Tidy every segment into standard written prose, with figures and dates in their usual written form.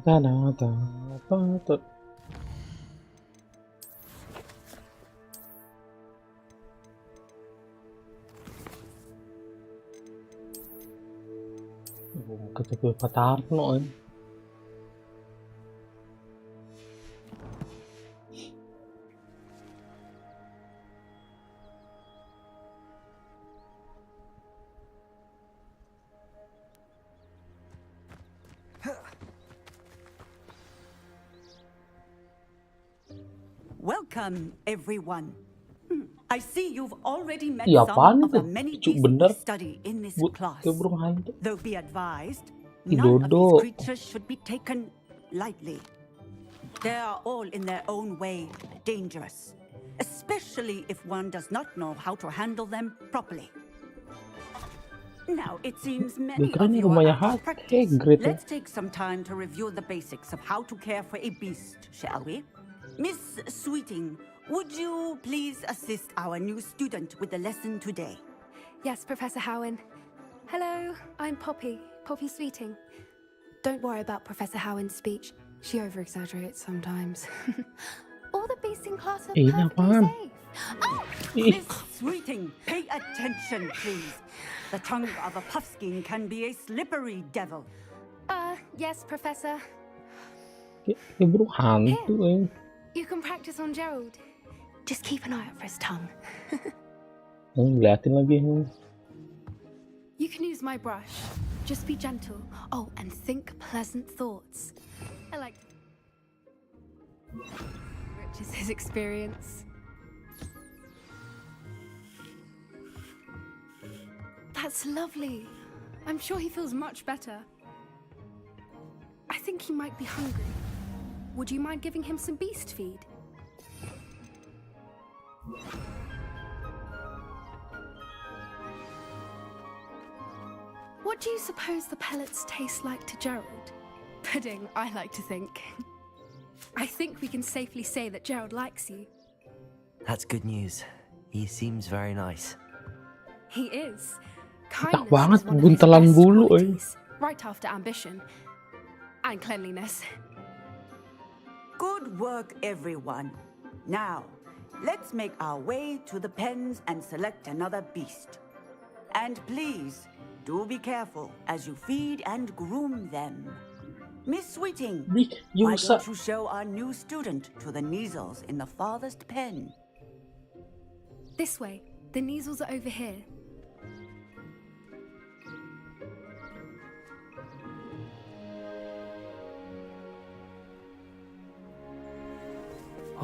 Kata gue patar no. Welcome, everyone. I see you've already met Iya, some apaan of the itu? many Cuk beasts bener. we study in this class. Kayak burung hantu. Though be advised, Ih, none of these dodo. creatures should be taken lightly. They are all in their own way dangerous, especially if one does not know how to handle them properly. Now, it seems many of Keren you are rumahnya out of practice. Hagrid ya. Let's take some time to review the basics of how to care for a beast, shall we? Miss Sweeting, would you please assist our new student with the lesson today? Yes, Professor Howen. Hello, I'm Poppy Sweeting. Don't worry about Professor Howen's speech. She over-exaggerates sometimes. All the beasts in class are Ini perfectly apaan? safe. Oh! Miss Sweeting, pay attention, please. The tongue of a puffskein can be a slippery devil. Yes, Professor. Kayak burung hantu eh. You can practice on Gerald. Just keep an eye out for his tongue. Ngeliatin lagi. You can use my brush. Just be gentle. Oh, and think pleasant thoughts. I like Rich is his experience. That's lovely. I'm sure he feels much better. I think he might be hungry. Would you mind giving him some beast feed? What do you suppose the pellets taste like to Gerald? Pudding, I like to think. I think we can safely say that Gerald likes you. That's good news. He seems very nice. He is. Tak Kindness banget, is one of his buntelan best bulu, qualities, right after ambition and cleanliness. Good work, everyone. Now, let's make our way to the pens and select another beast. And please, do be careful as you feed and groom them. Miss Sweeting, why don't you show our new student to the Neasels in the farthest pen? This way. The Neasels are over here.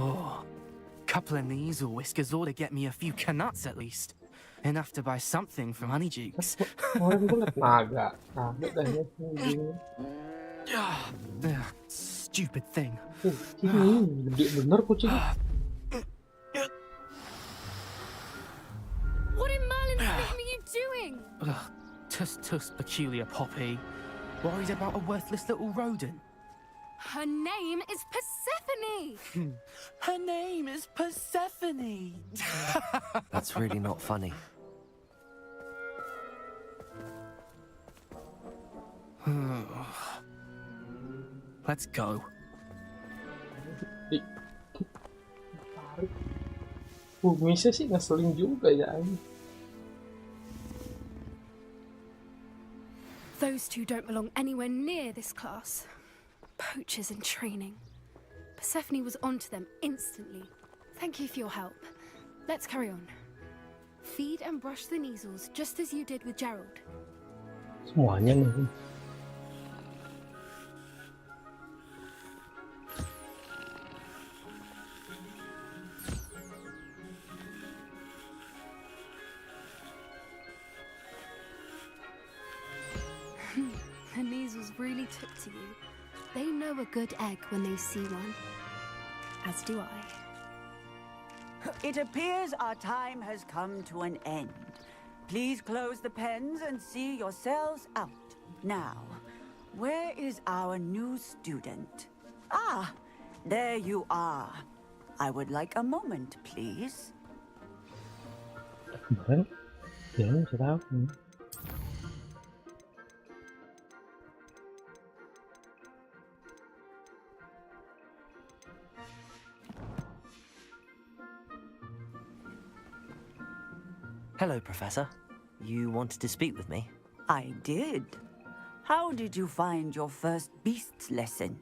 Oh, couple of Neasel whiskers ought to get me a few canuts at least. Enough to buy something from Honeydukes. Stupid thing. Gede bener kucingnya. What in Merlin's name are you doing? Tuss, peculiar Poppy. Worried about a worthless little rodent. Her name is Persephone! Her name is Persephone! That's really not funny. Let's go. Bisa sih ngeselin juga ya. Those two don't belong anywhere near this class. Poachers in training. Persephone was onto them instantly. Thank you for your help. Let's carry on. Feed and brush the Neasels just as you did with Gerald. Semuanya nih. The Neasels really took to you. They know a good egg when they see one. As do I. It appears our time has come to an end. Please close the pens and see yourselves out. Now, where is our new student? Ah, there you are. I would like a moment, please. Kemarin, jalan bisa tahu. Hello, Professor. You wanted to speak with me? I did. How did you find your first beasts lesson?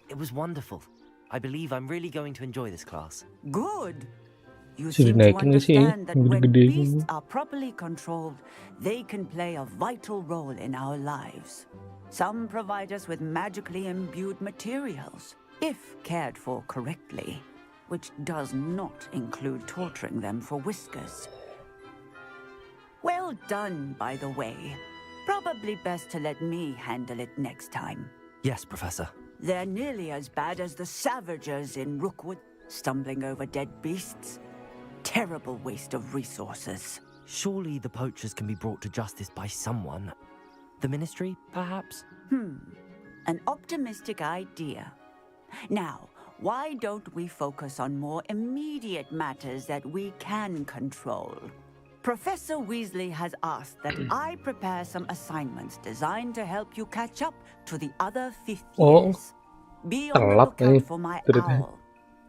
It was wonderful. I believe I'm really going to enjoy this class. Good. You Sudah seem to naikin nggak sih? understand that Yang when gede-gede beasts ini. are properly controlled, they can play a vital role in our lives. Some provide us with magically imbued materials, if cared for correctly, which does not include torturing them for whiskers. Well done, by the way. Probably best to let me handle it next time. Yes, Professor. They're nearly as bad as the Savagers in Rookwood, stumbling over dead beasts. Terrible waste of resources. Surely the poachers can be brought to justice by someone. The Ministry, perhaps? An optimistic idea. Now, why don't we focus on more immediate matters that we can control? Professor Weasley has asked that I prepare some assignments designed to help you catch up to the other fifth Oh, years. Be on the telat nih lookout for my ceritanya. owl.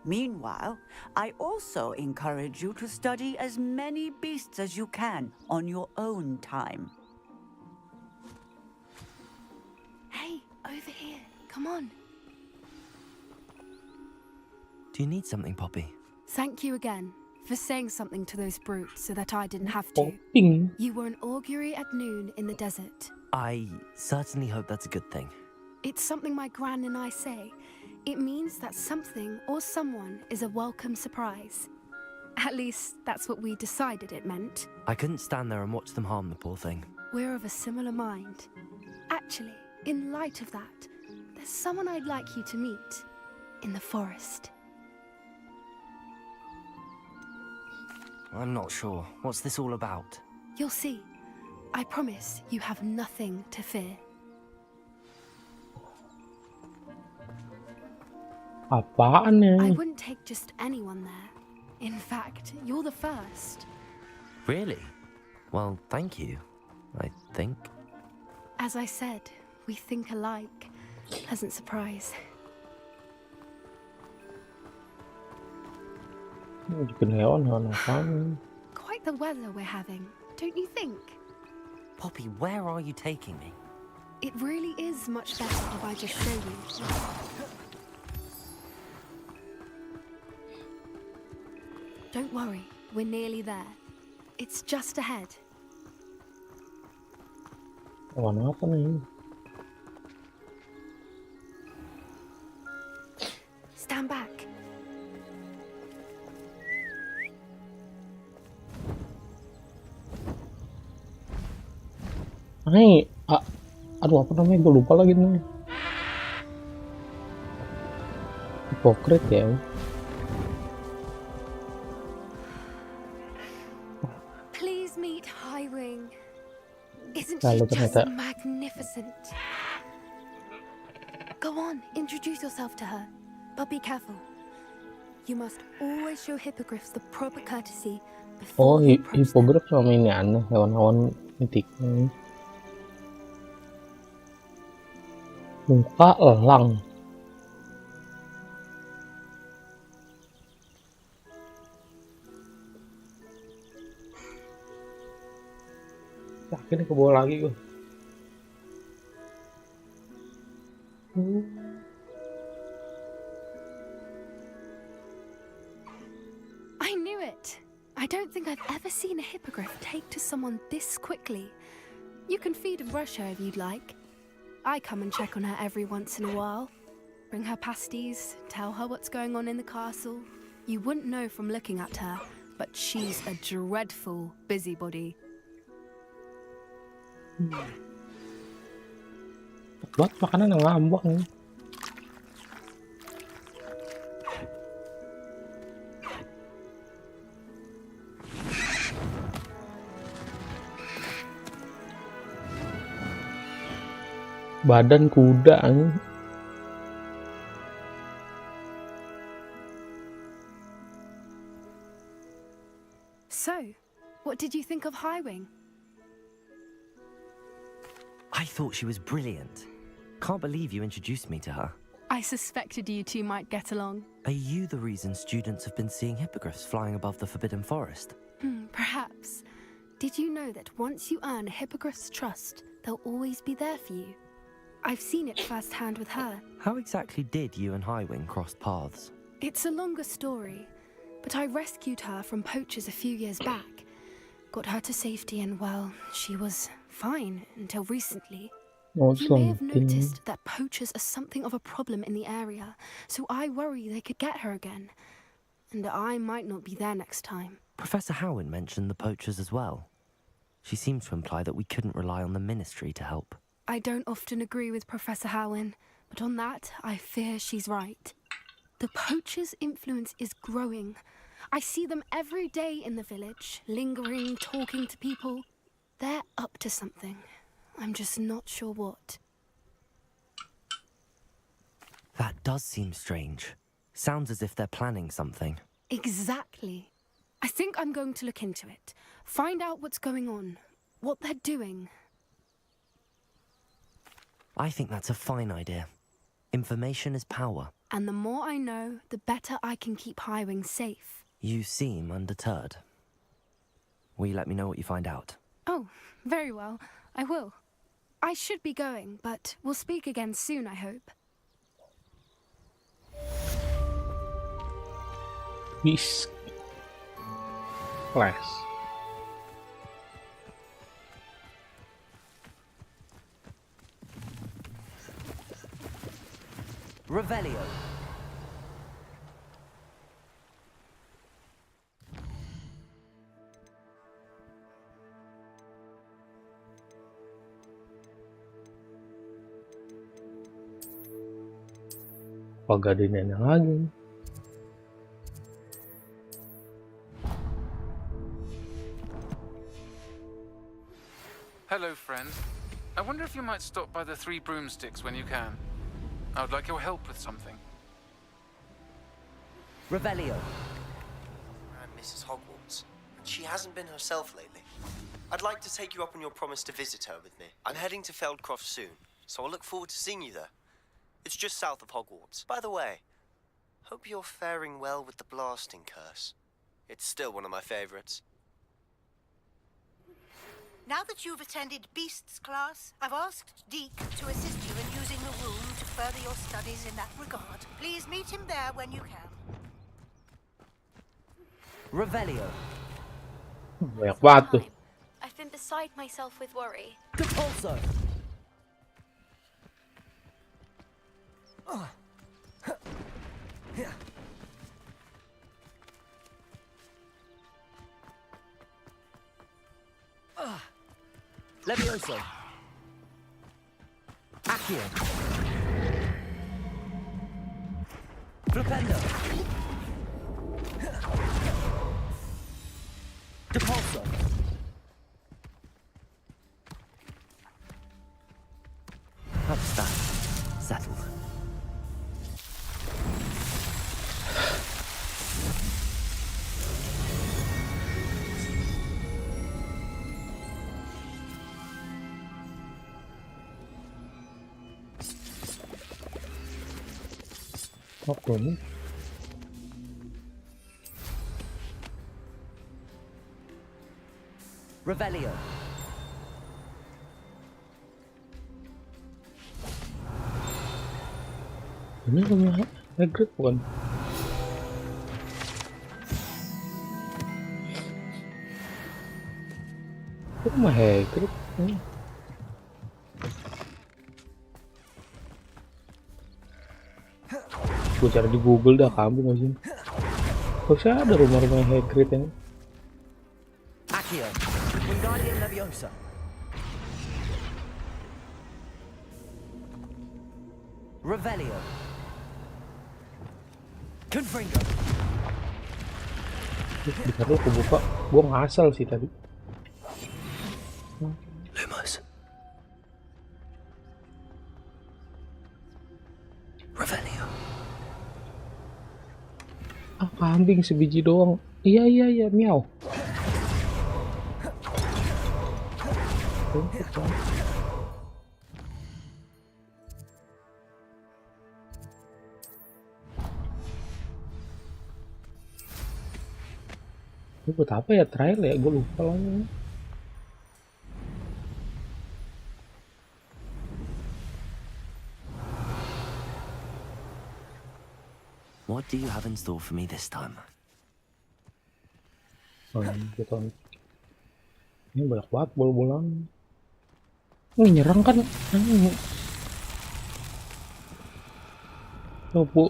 Meanwhile, I also encourage you to study as many beasts as you can on your own time. Hey, over here. Come on. Do you need something, Poppy? Thank you again for saying something to those brutes so that I didn't have to. Popping. You were an augury at noon in the desert. I certainly hope that's a good thing. It's something my gran and I say. It means that something or someone is a welcome surprise. At least, that's what we decided it meant. I couldn't stand there and watch them harm the poor thing. We're of a similar mind. Actually, in light of that, there's someone I'd like you to meet in the forest. I'm not sure. What's this all about? You'll see. I promise you have nothing to fear. Apaan I ya? wouldn't take just anyone there. In fact, you're the first. Really? Well, thank you, I think. As I said, we think alike. Pleasant surprise. Bikin hewan apaan? Quite the weather we're having, don't you think? Poppy, where are you taking me? It really is much better if I just show you. Don't worry, we're nearly there. It's just ahead. Warna apa nih? Stand back. Hai, aduh apa namanya? Gue lupa lagi nih. Hipokrit ya. Please meet Highwing. Isn't Lalu she just ternyata- magnificent? Go on, introduce yourself to her. But be careful. You must always show hippogriffs the proper courtesy Oh, before you approach them. hipogrif sama ini aneh, hewan-hewan mitiknya. Muka elang. Yakin ke bawah lagi gue. I knew it. I don't think I've ever seen a hippogriff take to someone this quickly. You can feed and brush her if you'd like. I come and check on her every once in a while. Bring her pasties, tell her what's going on in the castle. You wouldn't know from looking at her, but she's a dreadful busybody. Buat makanan yang ngambek nih. Badan kuda nih. So, what did you think of Highwing? I thought she was brilliant. Can't believe you introduced me to her. I suspected you two might get along. Are you the reason students have been seeing hippogriffs flying above the Forbidden Forest? Perhaps. Did you know that once you earn a hippogriff's trust, they'll always be there for you? I've seen it firsthand with her. How exactly did you and Highwing cross paths? It's a longer story, but I rescued her from poachers a few years back. Got her to safety and, well, she was fine until recently. Oh, You may have something. noticed that poachers are something of a problem in the area, so I worry they could get her again. And I might not be there next time. Professor Howin mentioned the poachers as well. She seemed to imply that we couldn't rely on the Ministry to help. I don't often agree with Professor Howin, but on that, I fear she's right. The poachers' influence is growing. I see them every day in the village, lingering, talking to people. They're up to something. I'm just not sure what. That does seem strange. Sounds as if they're planning something. Exactly. I think I'm going to look into it. Find out what's going on, what they're doing. I think that's a fine idea. Information is power. And the more I know, the better I can keep Highwing safe. You seem undeterred. Will you let me know what you find out? Oh, very well. I will. I should be going, but we'll speak again soon, I hope. Beast class. Revelio. Pagadinan na lagi. Hello, friend. I wonder if you might stop by the Three Broomsticks when you can. I would like your help with something. Revelio. I'm Mrs. Hogwarts, and she hasn't been herself lately. I'd like to take you up on your promise to visit her with me. I'm heading to Feldcroft soon, so I'll look forward to seeing you there. It's just south of Hogwarts. By the way, hope you're faring well with the blasting curse. It's still one of my favorites. Now that you've attended Beasts class, I've asked Deke to assist you in using the room to further your studies in that regard. Please meet him there when you can. Revelio. Banyak banget tuh. I've been beside myself with worry. Depulso. Levioso. Accio. Flipendo. Depulso. That's that. Settled. Apa nih? Revelio. Ini rumah Hagrid bukan? Itu rumah Hagrid. Gue cari di Google dah, kamu nggak sih? Harusnya ada rumah-rumah Hagrid ini. Accio. Wingardium Leviosa. Revelio. Confringo. Bentar lu aku buka, gue ngasal sih tadi. Lumos. Revelio. Ah, kambing sebiji doang. Iya, miau. Ini buat apa ya trial ya? Gue lupa lagi. What do you have in store for me this time? Oh, gitu. Ini banyak banget bola-bolaan. Ini nyerang kan? Lopo.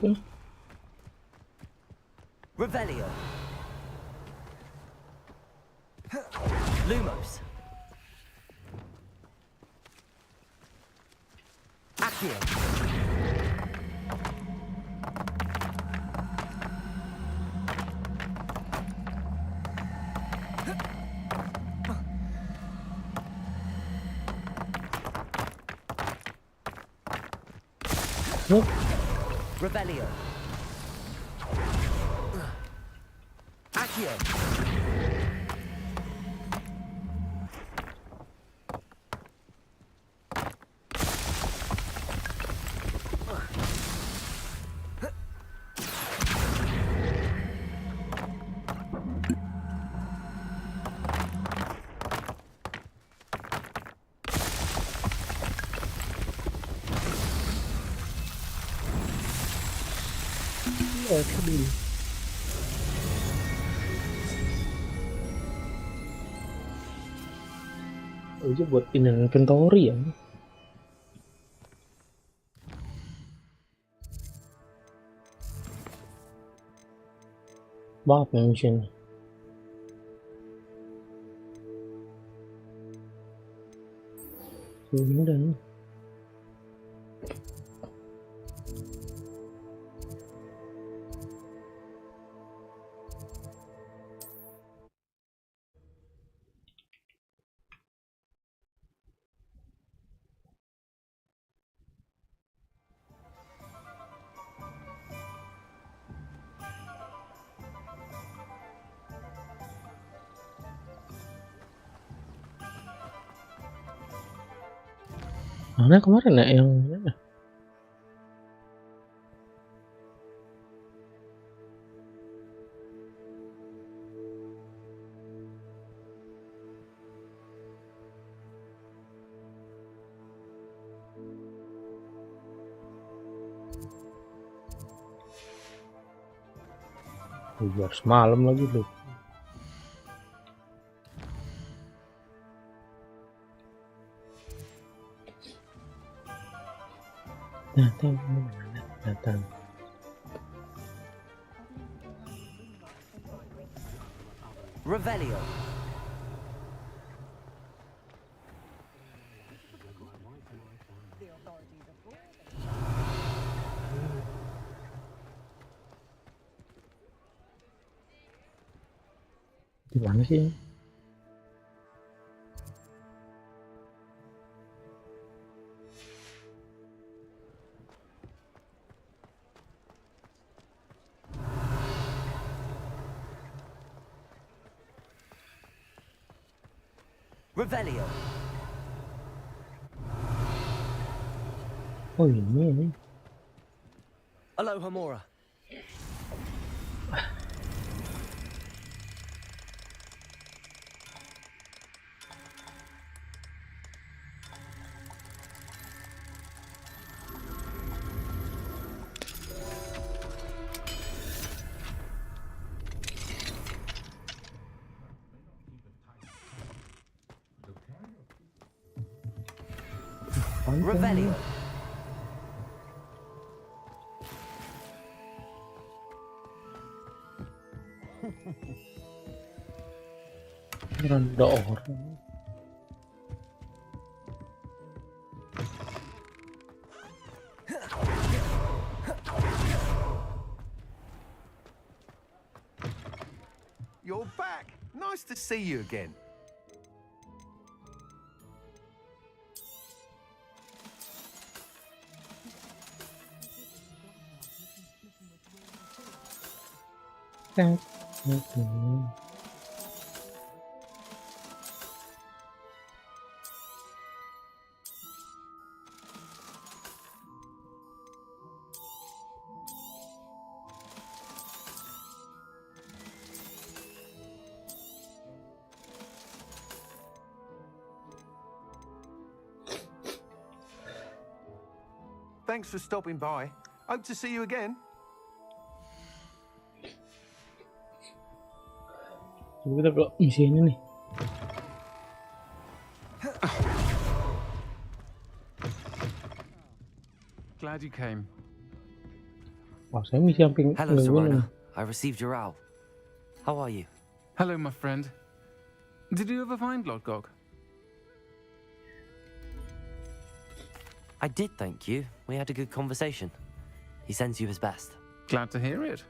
Revelio. Lumos. Accio. Revelio. Accio. Sedih. Aja buat pindahin inventory ya. Banget ya mesin. Dan mana kemarin ya yang mana? Biar semalam lagi loh. Datang. Revelio. Di mana sih? Revelio. Oh ini. Aloha Mora. Revelio. Rada orang. You're back. Nice to see you again. Thanks for stopping by. Hope to see you again. Coba kita ke misi ini nih. Glad you came. Wah, saya misi yang ping. Hello, Serona. I received your owl. How are you? Hello, my friend. Did you ever find Lodgok? I did, thank you. We had a good conversation. He sends you his best. Glad to hear it.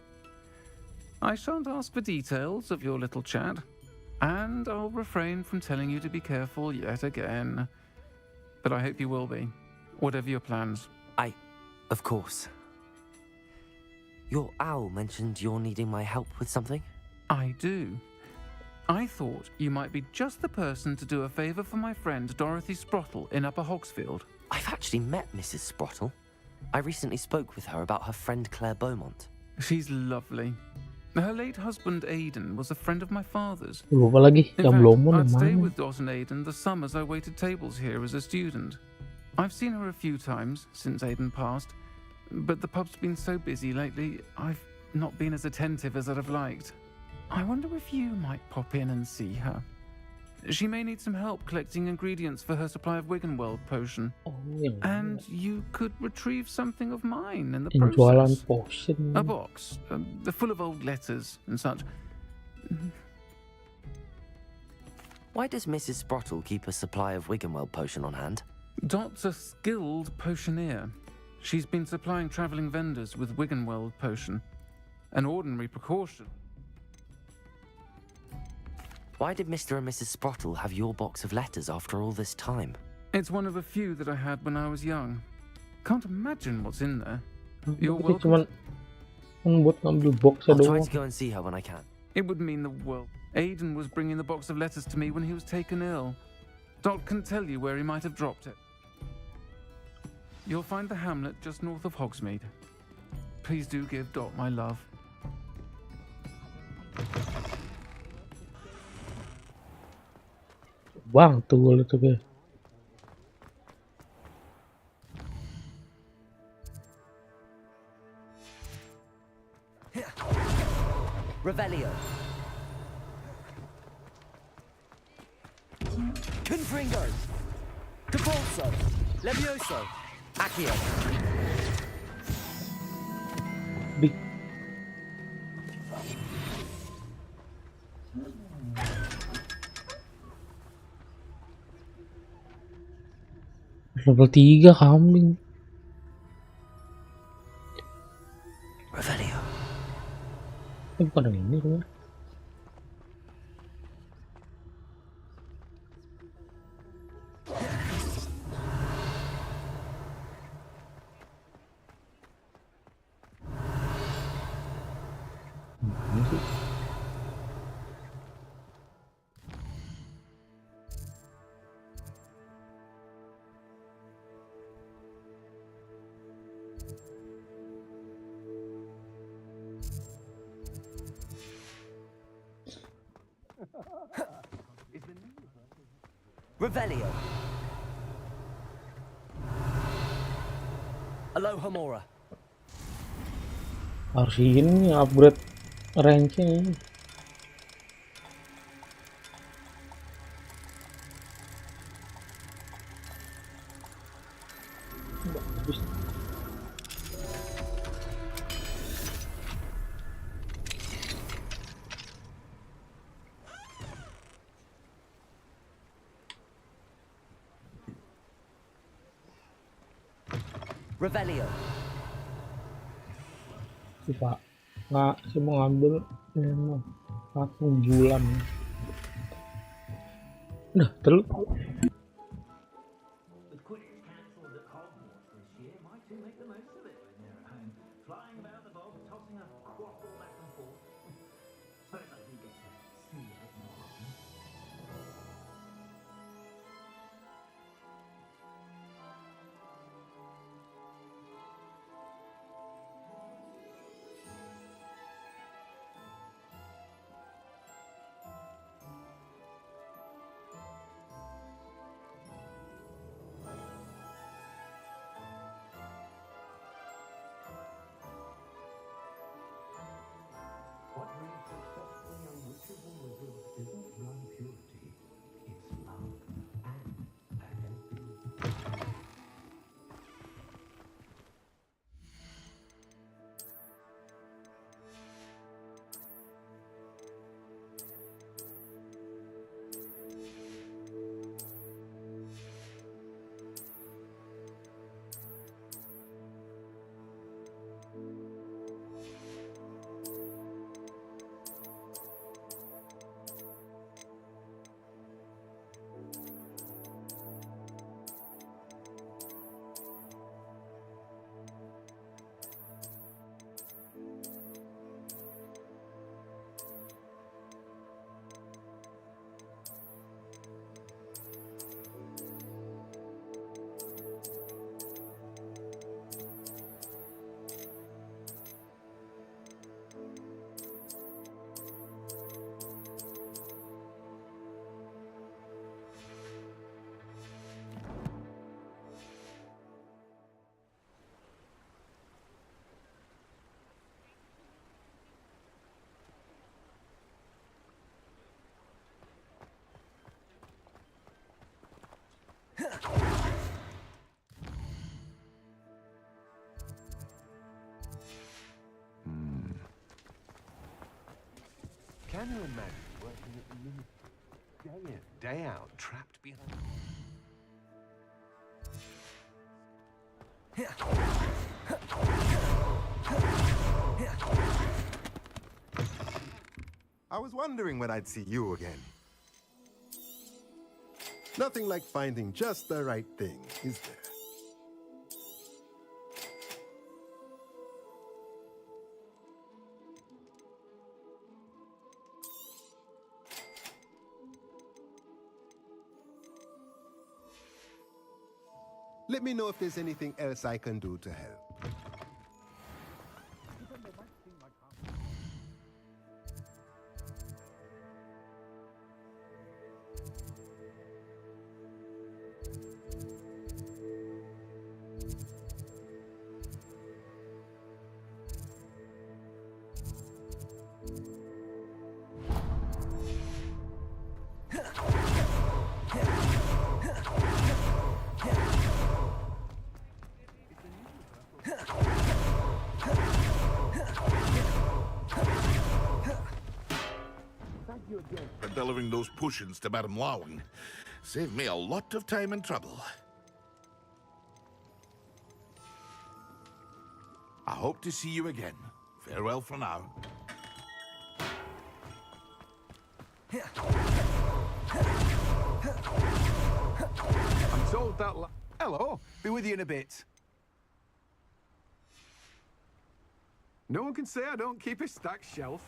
I shan't ask for details of your little chat, and I'll refrain from telling you to be careful yet again. But I hope you will be, whatever your plans. Of course. Your owl mentioned you're needing my help with something? I do. I thought you might be just the person to do a favor for my friend Dorothy Sprottle in Upper Hogsfield. I've actually met Mrs. Sprottle. I recently spoke with her about her friend Claire Beaumont. She's lovely. Her late husband Aidan was a friend of my father's. Lupa lagi In yang fact, belum I'd stay mana. with Dot and Aidan the summers I waited tables here as a student. I've seen her a few times since Aidan passed, but the pub's been so busy lately, I've not been as attentive as I'd have liked. I wonder if you might pop in and see her. She may need some help collecting ingredients for her supply of Wiggenweld potion, Oh, yang and you could retrieve something of mine in the yang jualan process. potion. A box, full of old letters and such. Why does Mrs. Sprottle keep a supply of Wiggenweld potion on hand? Dot's a skilled potioneer. She's been supplying travelling vendors with Wiggenweld potion. An ordinary precaution. Why did Mr. and Mrs. Sprottle have your box of letters after all this time? It's one of a few that I had when I was young. Can't imagine what's in there. You're Tapi welcome. cuman buat ngambil boxnya I'll try doang. to go and see her when I can. It would mean the world. Aidan was bringing the box of letters to me when he was taken ill. Dot can tell you where he might have dropped it. You'll find the hamlet just north of Hogsmeade. Please do give Dot my love. Bang, tuh itu guys. Revelio. Confringo. Capolso. Levioso. Accio. Big. Level 3 kambing. Revelio. Bukan yang ini rumah. Ini sih. Revelio. Alohomora. Harus ini upgrade range-nya ini. Bagus. Revelio. Si Pak nggak sih mau ngambil ini mah patung bulan. Udah terus. The Queen cancelled at Hogwarts this year. Might you make the most of it when they're at home? Flying about the bog, tossing a quaffle back and forth. Suppose I do get to see a bit more often. Can you imagine working at the minute, day in, day out, trapped behind... I was wondering when I'd see you again. Nothing like finding just the right thing, is there? Let me know if there's anything else I can do to help. For delivering those potions to Madame Lawing. Saved me a lot of time and trouble. I hope to see you again. Farewell for now. I'm told that Hello, be with you in a bit. No one can say I don't keep a stacked shelf.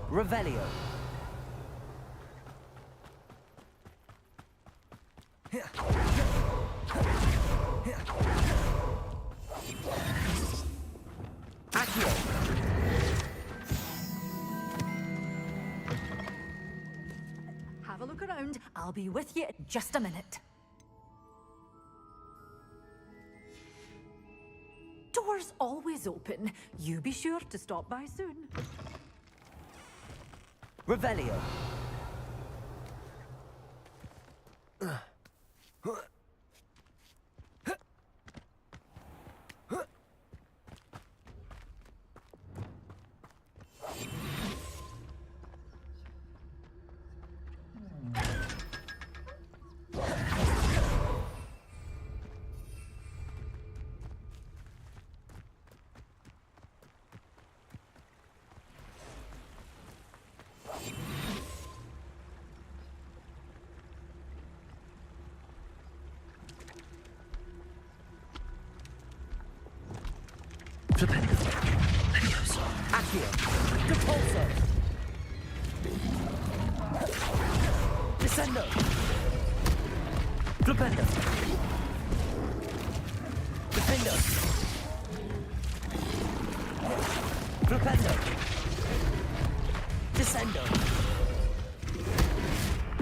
Revelio. Accio. Have a look around. I'll be with you in just a minute. Doors always open. You be sure to stop by soon. Revelio. Accio. Repulso. Descendo. Flipendo. Defendo. Flipendo. Descendo.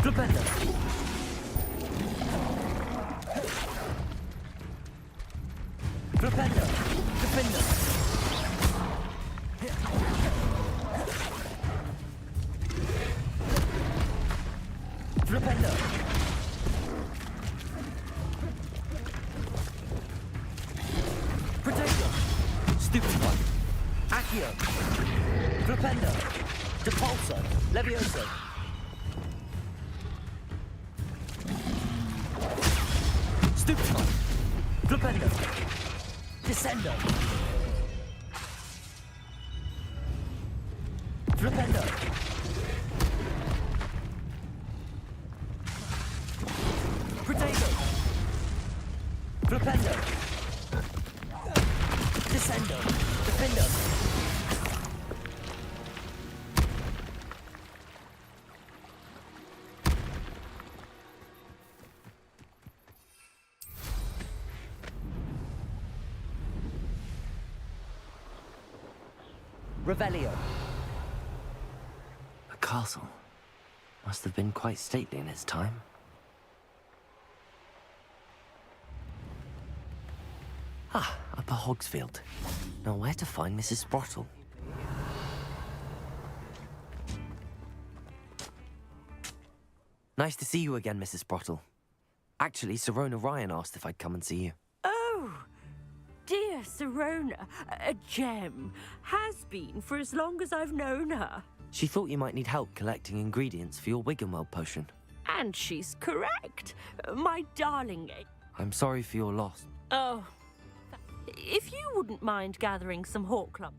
Flipendo. Flipendo. Defendo. Flipendo. Protego. Stupid one. Accio. Flipendo. Depulso. Levioso. Stupid one. Flipendo. Descendo. Flipendo. Protego. Flipendo. Descendo. Defendo. Revelio. A castle. Must have been quite stately in its time. Ah, Upper Hogsfield. Now where to find Mrs. Sprottle? Nice to see you again, Mrs. Sprottle. Actually, Sirona Ryan asked if I'd come and see you. Oh, dear Sirona, a gem. Has been for as long as I've known her. She thought you might need help collecting ingredients for your Wiggenweld potion. And she's correct. My darling. I'm sorry for your loss. Oh, if you wouldn't mind gathering some hawk lump.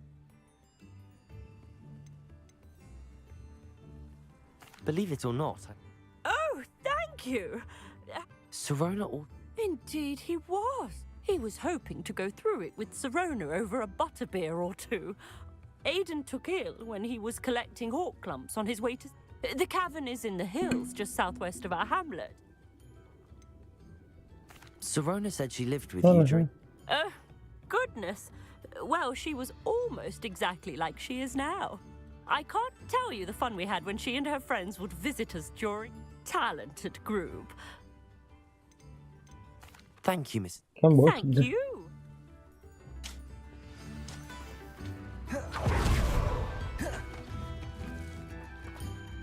Believe it or not, Oh, thank you. Sirona or... Indeed he was. He was hoping to go through it with Sirona over a butterbeer or two. Aidan took ill when he was collecting hawk clumps on his way to... The cavern is in the hills just southwest of our hamlet. Sirona said she lived with you during... Goodness. Well, she was almost exactly like she is now. I can't tell you the fun we had when she and her friends would visit us during... Talented group. Thank you, Miss... Thank you.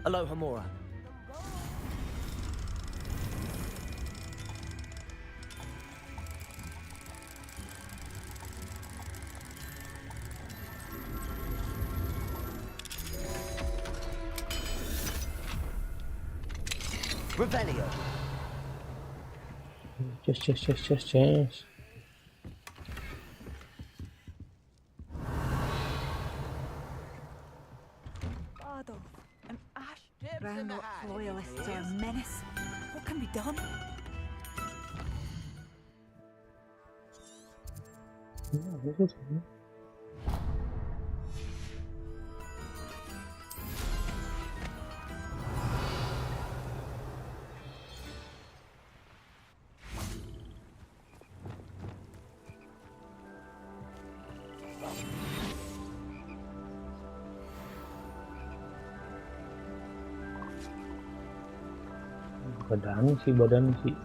Aloha Mora. Revelio. Yes. Groundhog loyalists are a menace. What can be done? badan sih.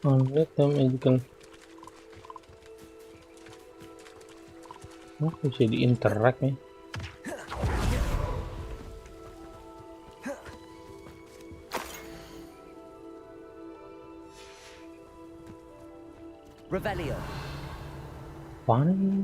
Unlock the magical. Oh, bisa diinteract nih. Revelio. Apaan ini?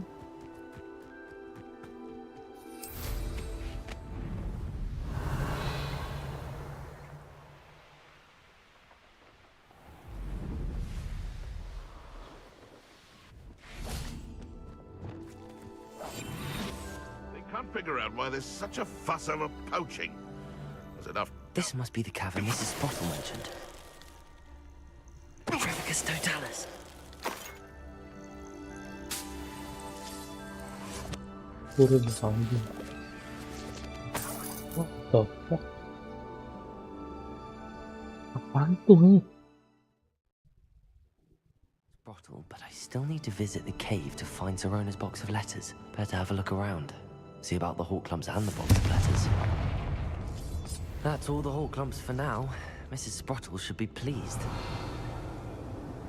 Can't figure out why there's such a fuss over poaching. There's enough. This must be the cavern Mrs. Sprottle mentioned. Brevicus totalis. Turun zombie. What the fuck? Apaan tuh nih? Sprottle, but I still need to visit the cave to find Sirona's box of letters. Better have a look around. See about the hawk clumps and the box of letters. That's all the hawk clumps for now. Mrs. Sprottle should be pleased.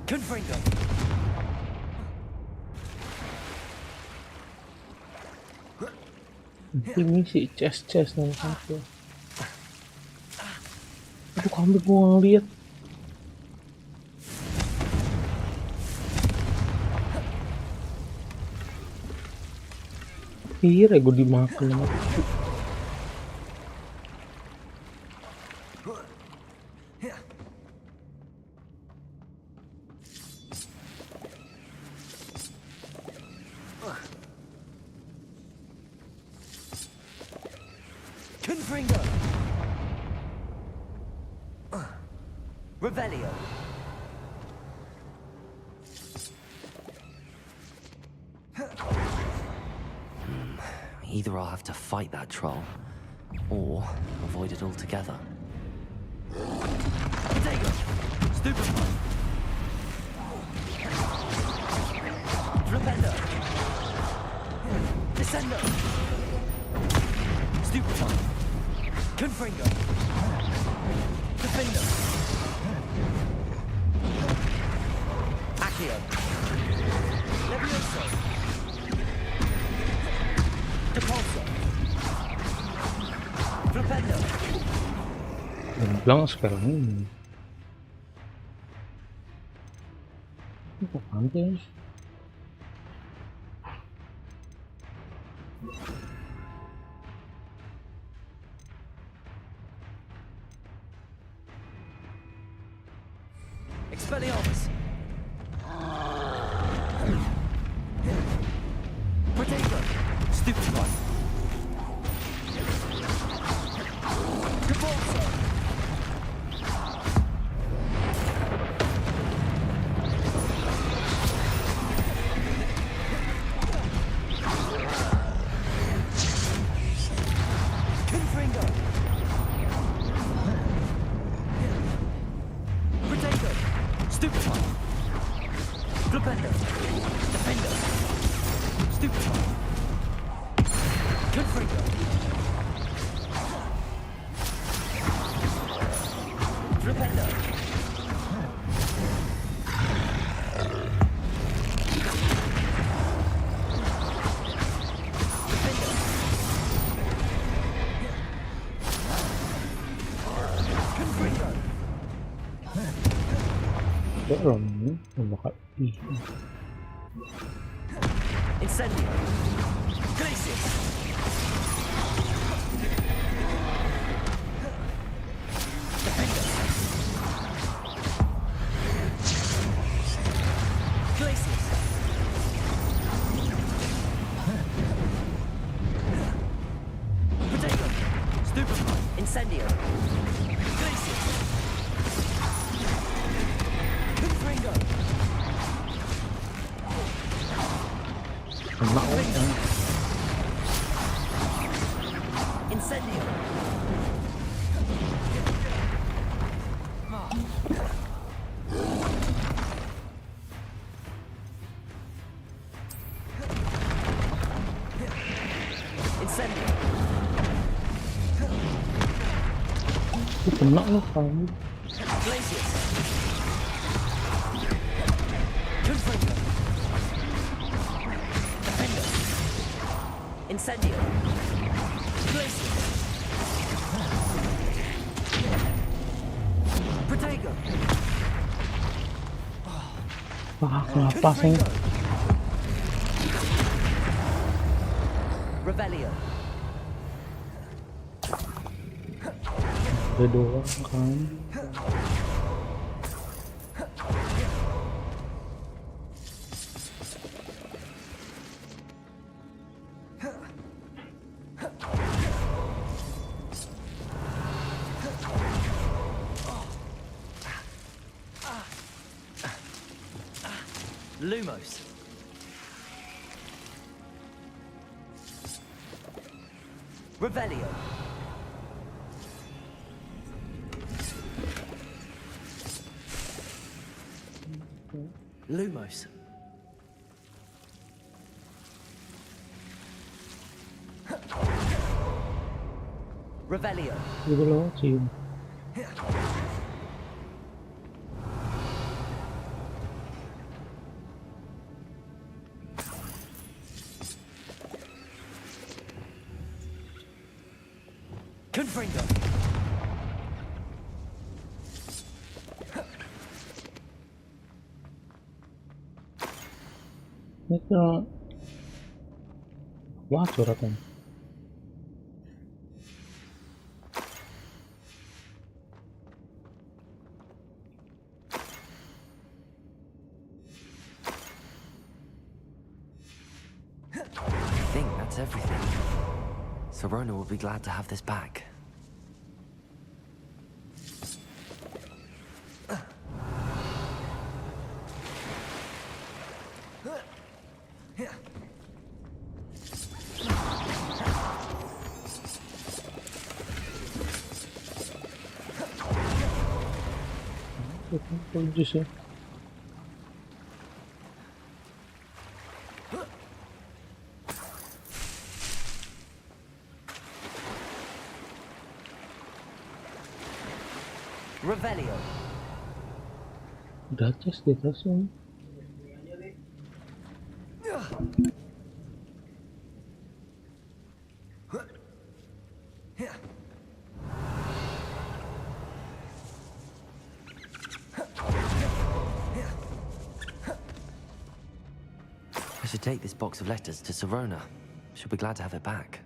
Confringo. Ini sih chest Nangkep. Aduh, kambing gua ngeliat. Iya, gue dimakan sama kucing. Confringo. Revelio. Either I'll have to fight that troll, Or avoid it altogether. Potato! Stupefy! Flipendo! Descendo! Stupefy! Confringo! Defendo! Accio! Levioso! Depulso! Flipendo! Gamblang sekarang ini. Apa pantai? Expelliarmus! Potato! Stupefy! Depulso! Confringo! Potato! Stupefy! Flipendo! Defendo! Stupefy! Confringo! Flipendo! Defendo! Confringo! Belum nih, bakal Incendio! Glacius! Defendo! Glacius! Potato! Stupefy! Incendio! Glacius! Confringo! kena Incendio! Incendio! kena loh kamu. Glacius! Confringo! Defendo! Incendio! Glacius! Protego! Ah, kenapa sih? Revelio! Ada doang kan. Lumos! Revelio! Lumos! Revelio! Itu loh cium. Confringo! Itu wah suratnya. I think that's everything. Serona will be glad to have this back. Jus ya. Revelio. Udah cas di atasnya. I should take this box of letters to Sirona. She'll be glad to have it back.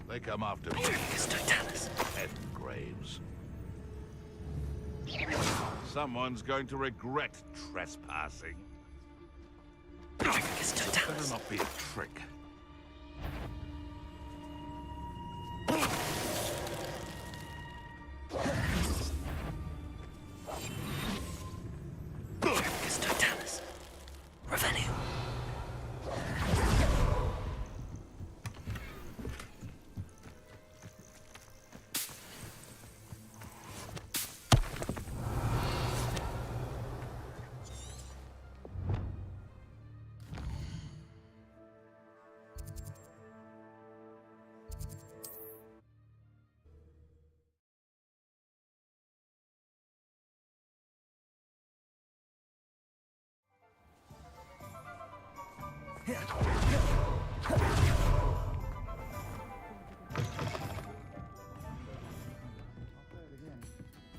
They come after me. Head graves. Someone's going to regret trespassing. Better not be a trick.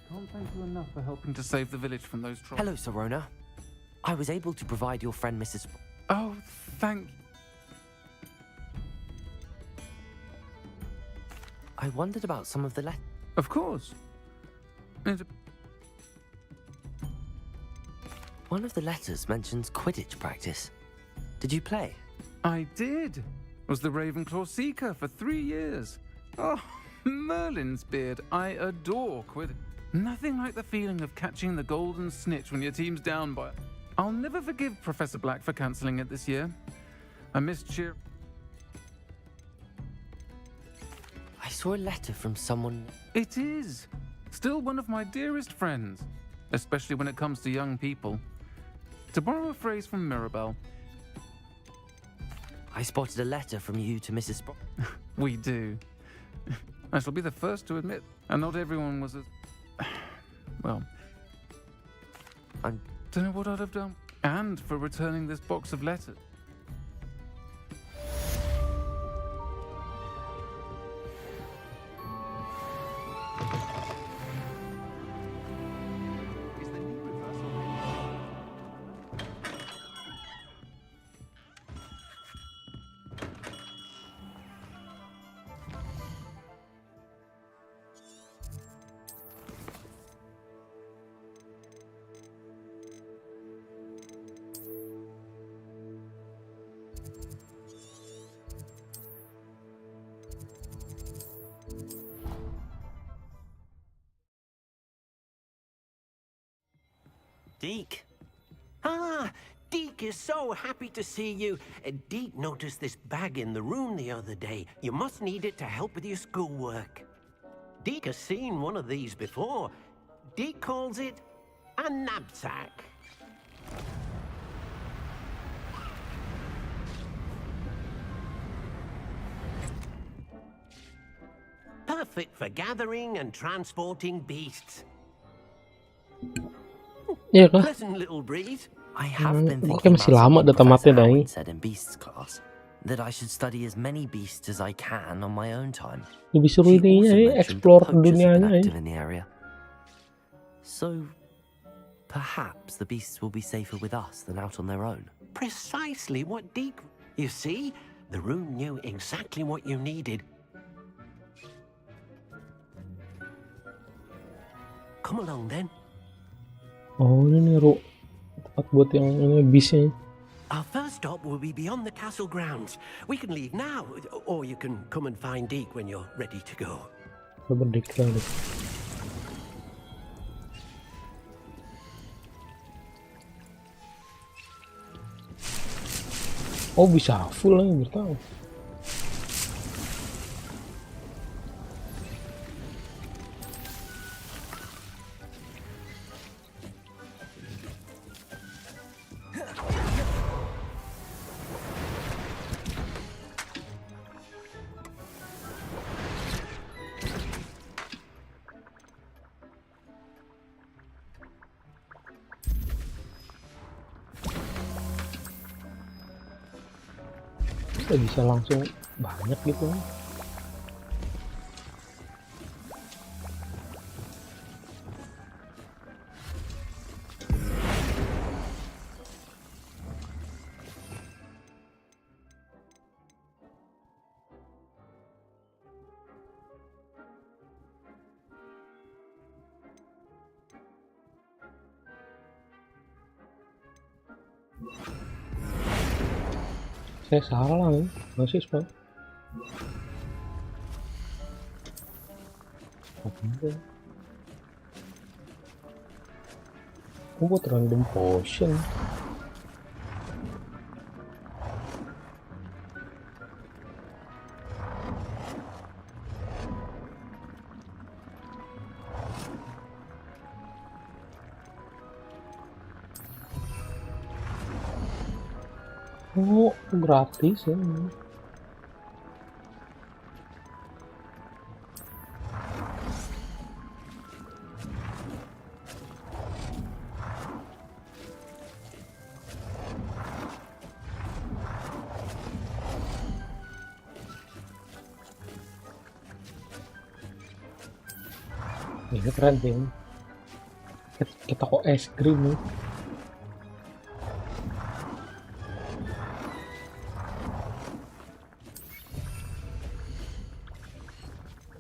Can't thank you enough for helping to save the village from those trolls. Hello, Sirona. I was able to provide your friend Mrs. Oh, thank... I wondered about some of the letters. Of course. One of the letters mentions Quidditch practice. Did you play? I did. Was the Ravenclaw Seeker for 3 years. Oh, Merlin's beard. I adore Quidditch. Nothing like the feeling of catching the golden snitch when your team's down by... I'll never forgive Professor Black for cancelling it this year. I missed cheer... I saw a letter from someone... It is. Still one of my dearest friends. Especially when it comes to young people. To borrow a phrase from Mirabelle... I spotted a letter from you to Mrs. We do. I shall be the first to admit, and not everyone was as... Well... I don't know what I'd have done. And for returning this box of letters. Deke. Ah, Deke is so happy to see you. Deke noticed this bag in the room the other day. You must need it to help with your schoolwork. Deke has seen one of these before. Deke calls it a knapsack. Perfect for gathering and transporting beasts. Iya kah? Pleasant little breeze. I have been thinking Oke, masih lama about udah tamatnya Professor Dai. Howard said in Beasts class that I should study as many beasts as I can on my own time. Lebih seru She ininya also ya, mentioned explore the poachers have been dunianya ya. active in the area. So perhaps the beasts will be safer with us than out on their own. Precisely what Deke... You see, the room knew exactly what you needed. Come along then. Oh, ini nih tempat buat yang ini bisnya. Our first stop will be beyond the castle grounds. We can leave now, or you can come and find Deke when you're ready to go. Berdiklah deh. Oh, bisa full lagi, bertahu. Bisa langsung banyak gitu. Saya salah nih, masih spam. Buat random potion. Oh, gratis ya. Ini keren sih. Kita kok es krim nih.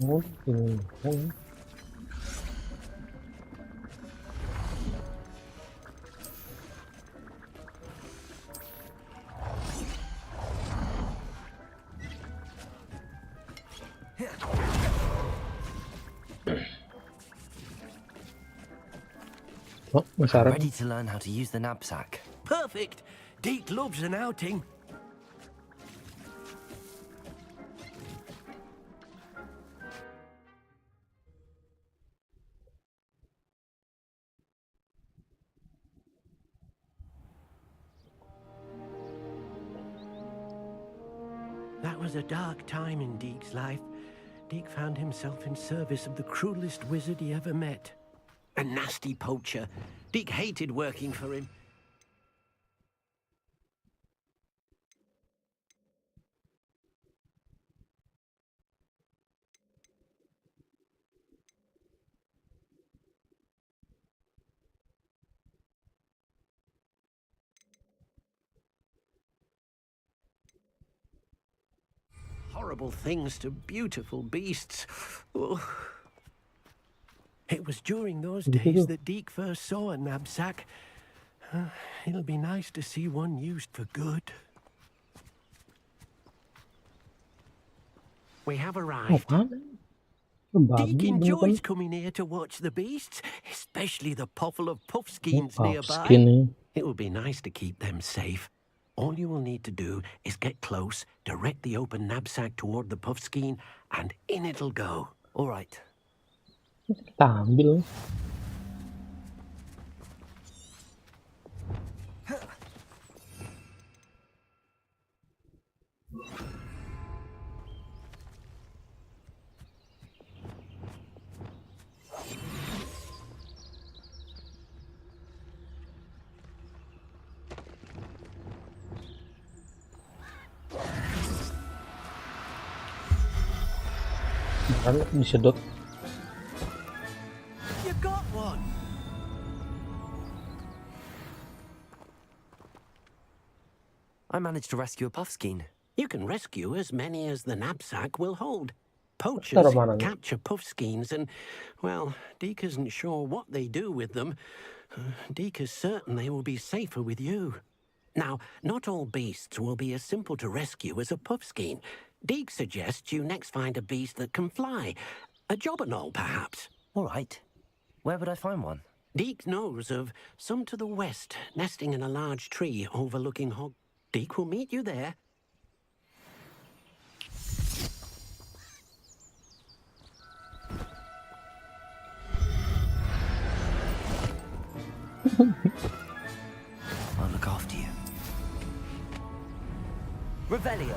Oh, ini kan. Oh, I'm ready to learn how to use the knapsack. Perfect. Deke loves an outing. That was a dark time in Deke's life. Deke found himself in service of the cruelest wizard he ever met. A nasty poacher. Deke hated working for him. Horrible things to beautiful beasts. Oh. It was during those days that Deke first saw a knapsack. It'll be nice to see one used for good. We have arrived. Deke enjoys coming here to watch the beasts, especially the puffle of puffskeins nearby. It will be nice to keep them safe. All you will need to do is get close, direct the open knapsack toward the puffskein, and in it'll go. All right. Kita ambil. Kan disedot. You got one. I managed to rescue a puffskein. You can rescue as many as the knapsack will hold. Poachers capture puffskeins and, well, Deke isn't sure what they do with them, Deke is certain they will be safer with you. Now, not all beasts will be as simple to rescue as a puffskein. Deke suggests you next find a beast that can fly. A jobberknoll, perhaps. All right. Where would I find one? Deke knows of some to the west, nesting in a large tree overlooking Deke will meet you there. I'll look after you. Revelio.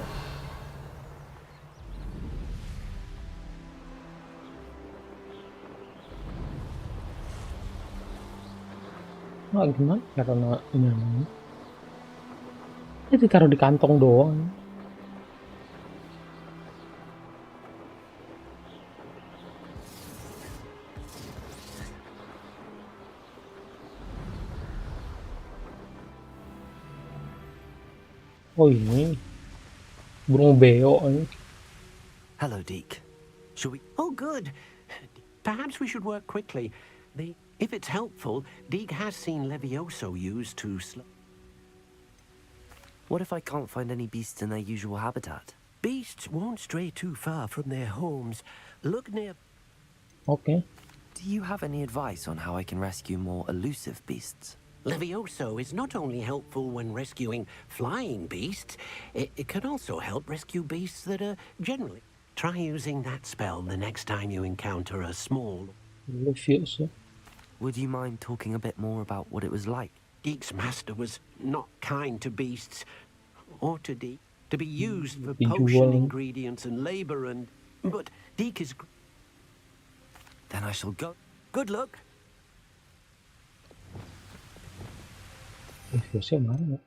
Nah, gimana karena ini ditaruh di kantong doang. Oh ini burung beo ini. Hello, Deke. Shall we? Oh, good. Perhaps we should work quickly. If it's helpful, Deke has seen Levioso used to What if I can't find any beasts in their usual habitat? Beasts won't stray too far from their homes. Look near... Okay. Do you have any advice on how I can rescue more elusive beasts? Levioso is not only helpful when rescuing flying beasts, it can also help rescue beasts that are generally... Try using that spell the next time you encounter a small... Levioso. Would you mind talking a bit more about what it was like? Deke's master was not kind to beasts, or to Deke, to be used for potion ingredients and labor but Deke is... Then I shall go. Good luck. Levioso mana?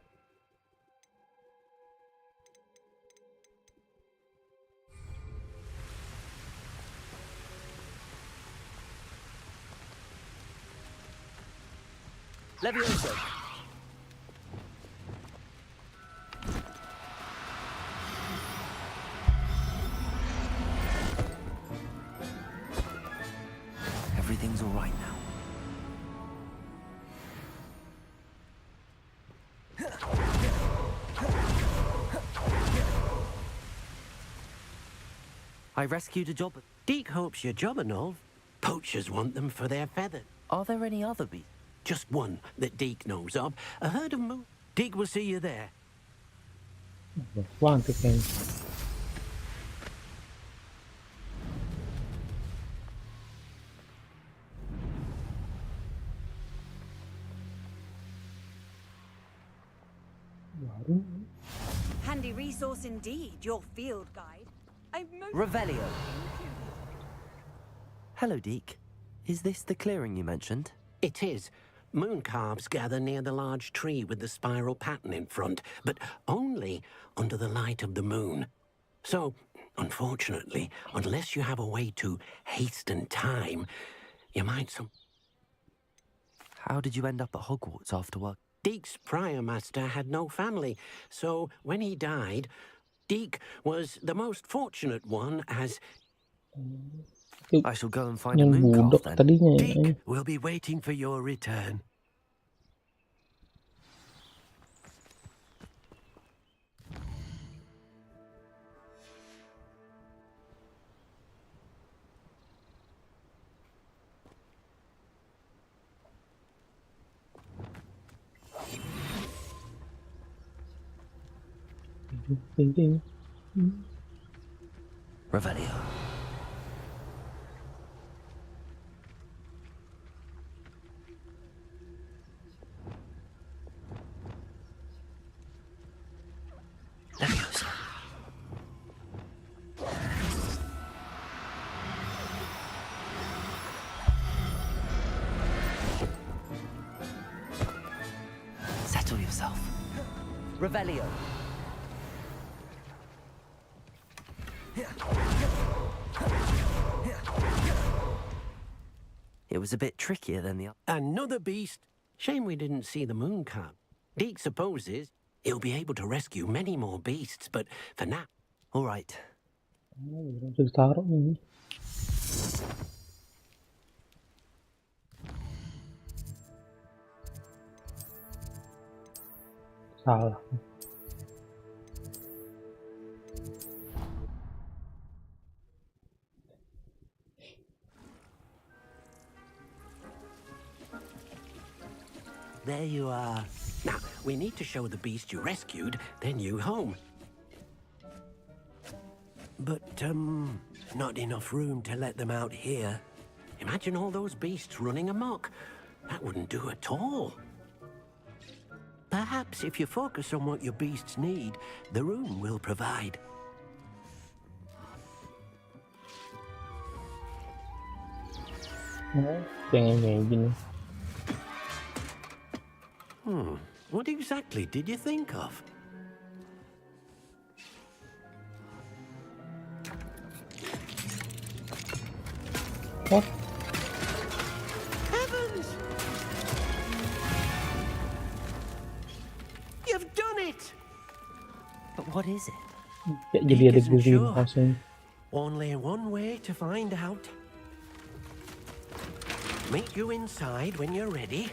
Levioso. Everything's all right now. I rescued a jobber. Deke hopes your jobberknoll. Poachers want them for their feathers. Are there any other beasts? Just one that Deke knows of. A herd of moose. Deke will see you there. Quanto tem? Handy resource indeed, your field guide. Revelio. Hello, Deke. Is this the clearing you mentioned? It is. Moon calves gather near the large tree with the spiral pattern in front, but only under the light of the moon. So, unfortunately, unless you have a way to hasten time, you might How did you end up at Hogwarts after work? Deke's prior master had no family, so when he died, Deke was the most fortunate one as... I shall go and find a moon calf then. Deke will be waiting for your return. Revelio. Levioso. Settle yourself. Revelio. It was a bit trickier than the... Another beast. Shame we didn't see the moon calf. Deke supposes he'll be able to rescue many more beasts, but for now... All right. Salah. There you are. Now, we need to show the beast you rescued their new home. But, not enough room to let them out here. Imagine all those beasts running amok. That wouldn't do at all. Perhaps if you focus on what your beasts need, the room will provide. Pengennya gini. What exactly did you think of? What? Heavens! You've done it! But what is it? Ya, jadi ada Isn't green sure. langsung. Only one way to find out. Meet you inside when you're ready.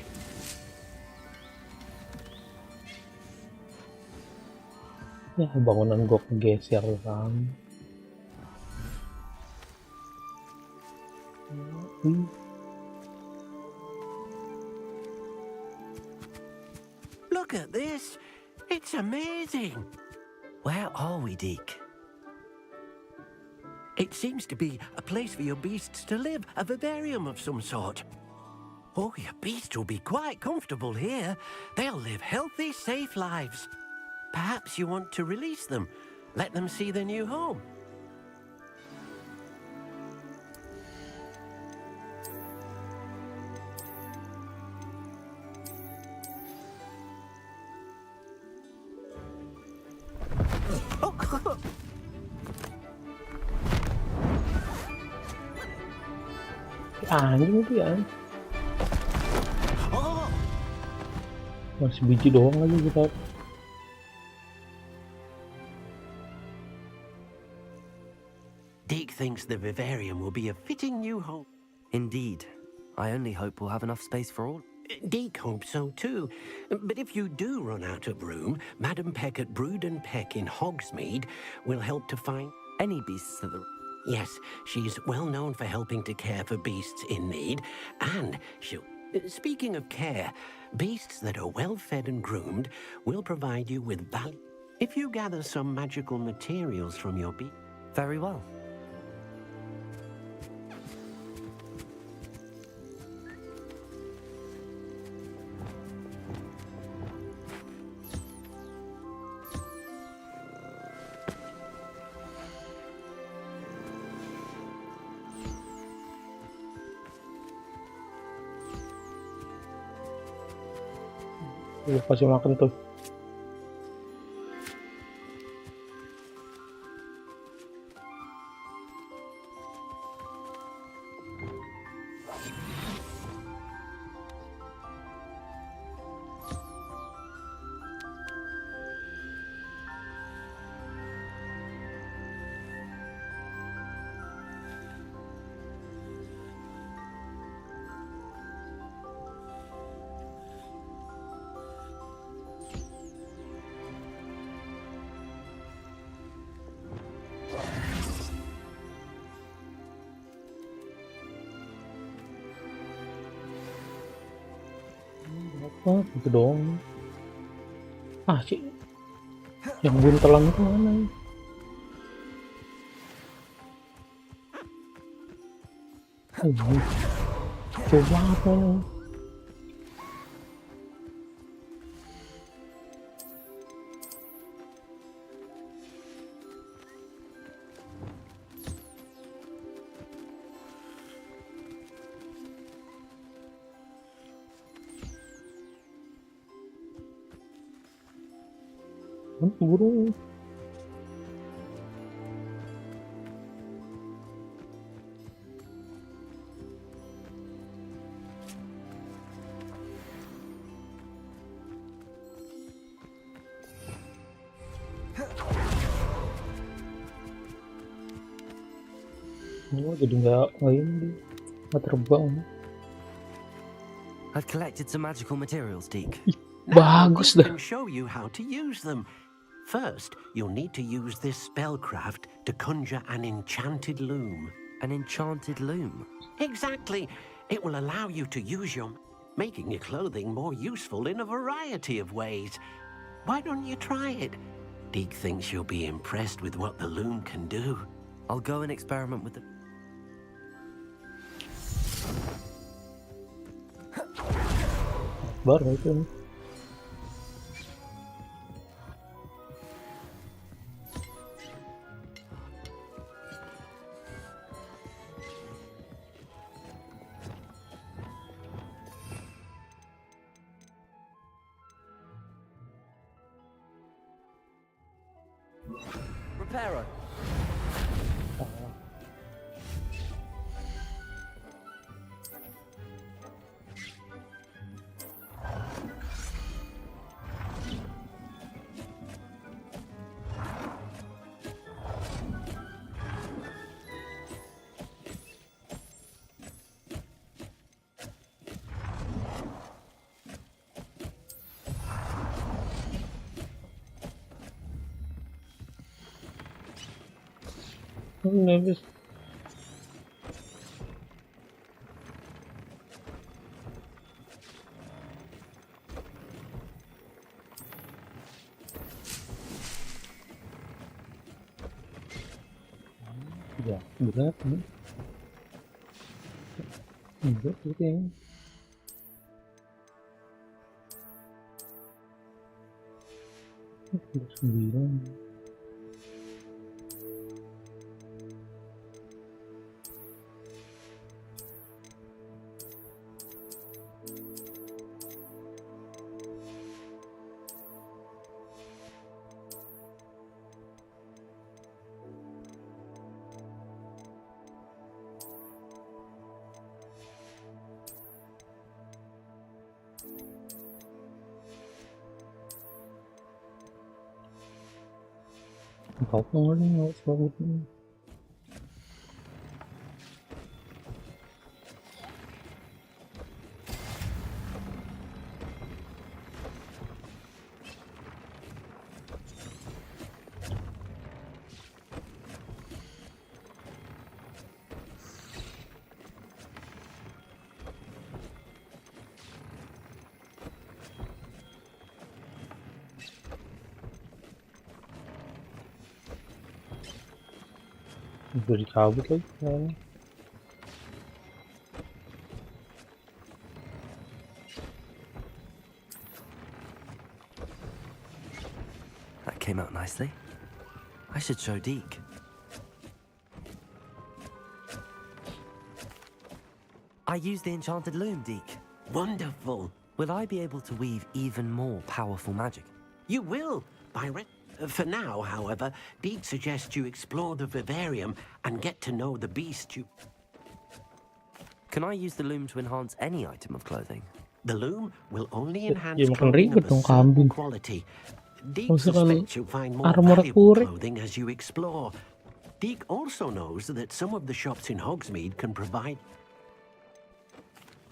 Ya, bangunan gua kegeser kan. Look at this. It's amazing. Where are we, Deke? It seems to be a place for your beasts to live, a vivarium of some sort. Oh, your beasts will be quite comfortable here. They'll live healthy, safe lives. Perhaps you want to release them, let them see their new home. Anjing itu ya. Masih biji doang lagi kita. Deke thinks the vivarium will be a fitting new home. Indeed. I only hope we'll have enough space for all. Deke hopes so too. But if you do run out of room, Madam Peck at Brood and Peck in Hogsmeade will help to find any beasts that the... Yes, she's well known for helping to care for beasts in need, and she'll... Speaking of care, beasts that are well fed and groomed will provide you with value if you gather some magical materials from your beast. Very well. Kasih makan tuh. Apa gitu doang. Ah sih, yang buntelan itu mana? Coba apa nih? Burung. Oh, jadi nggak ini, nggak terbang. I've collected some magical materials, Deke. Bagus Deek dah. can show you how to use them. First, you'll need to use this spellcraft to conjure an enchanted loom. An enchanted loom? Exactly. It will allow you to use making your clothing more useful in a variety of ways. Why don't you try it? Deek thinks you'll be impressed with what the loom can do. I'll go and experiment with it. Baru itu. Reparo. Nervous. Ya, berat nih. Enggak, gitu ya. Sembilan. Empat orang harus banget nih. Udah dicabut lagi kan. That came out nicely. I should show Deke. I used the enchanted loom, Deke. Wonderful. Will I be able to weave even more powerful magic? You will, For now, however, Deek suggests you explore the vivarium and get to know the beast you... Can I use the loom to enhance any item of clothing? The loom will only enhance Ya makan clothing ribet of a dong certain kambing. quality. Deek Maksudnya kalau suspects you'll find more armor valuable kurik. clothing as you explore. Deek also knows that some of the shops in Hogsmeade can provide...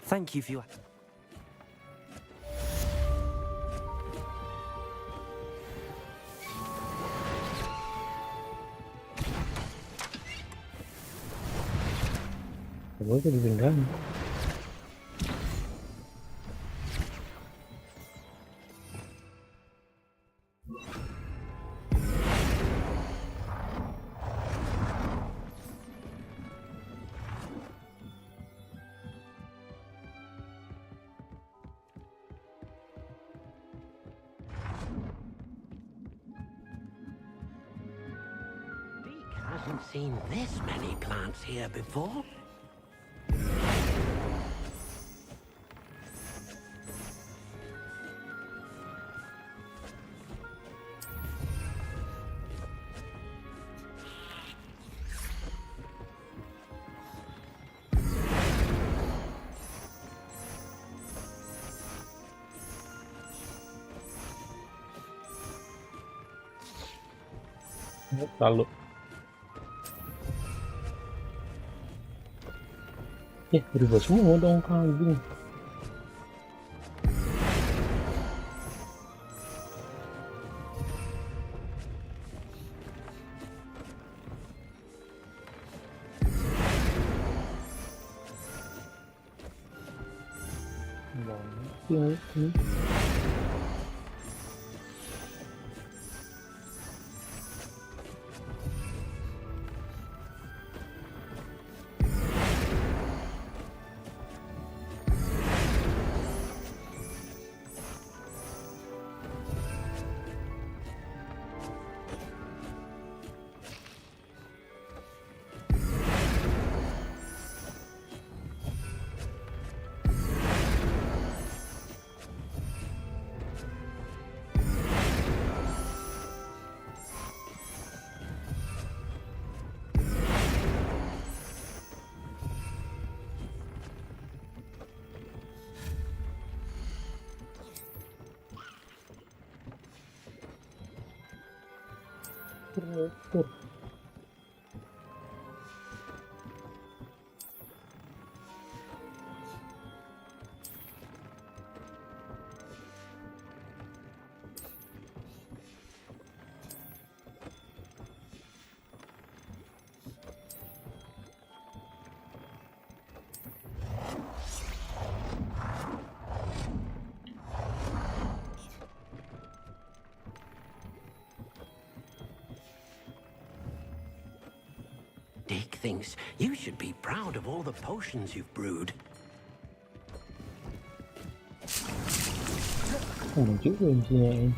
Thank you for your... Gue jadi dendam. Deek hasn't seen this many plants here before. Lalu berubah semua dong kambing. Ini. Dick thinks you should be proud of all the potions you've brewed. Juga intinya ini.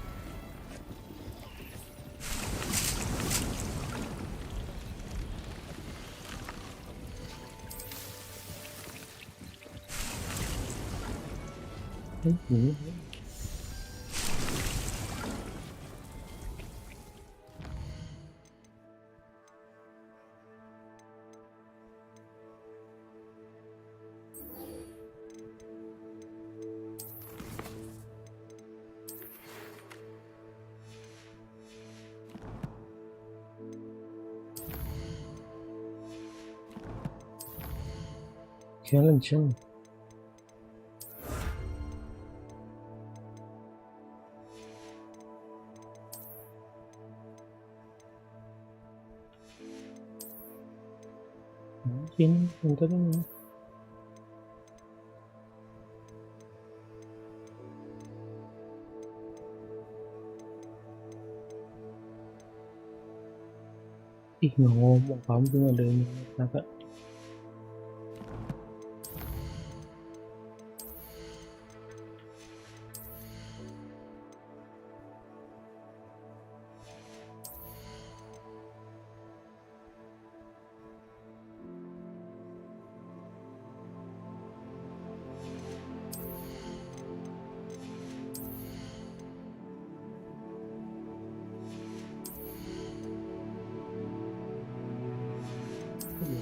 Challenge. Sini, bentar ini. Ih, nggak ngomong, kamu ada ini, kakak.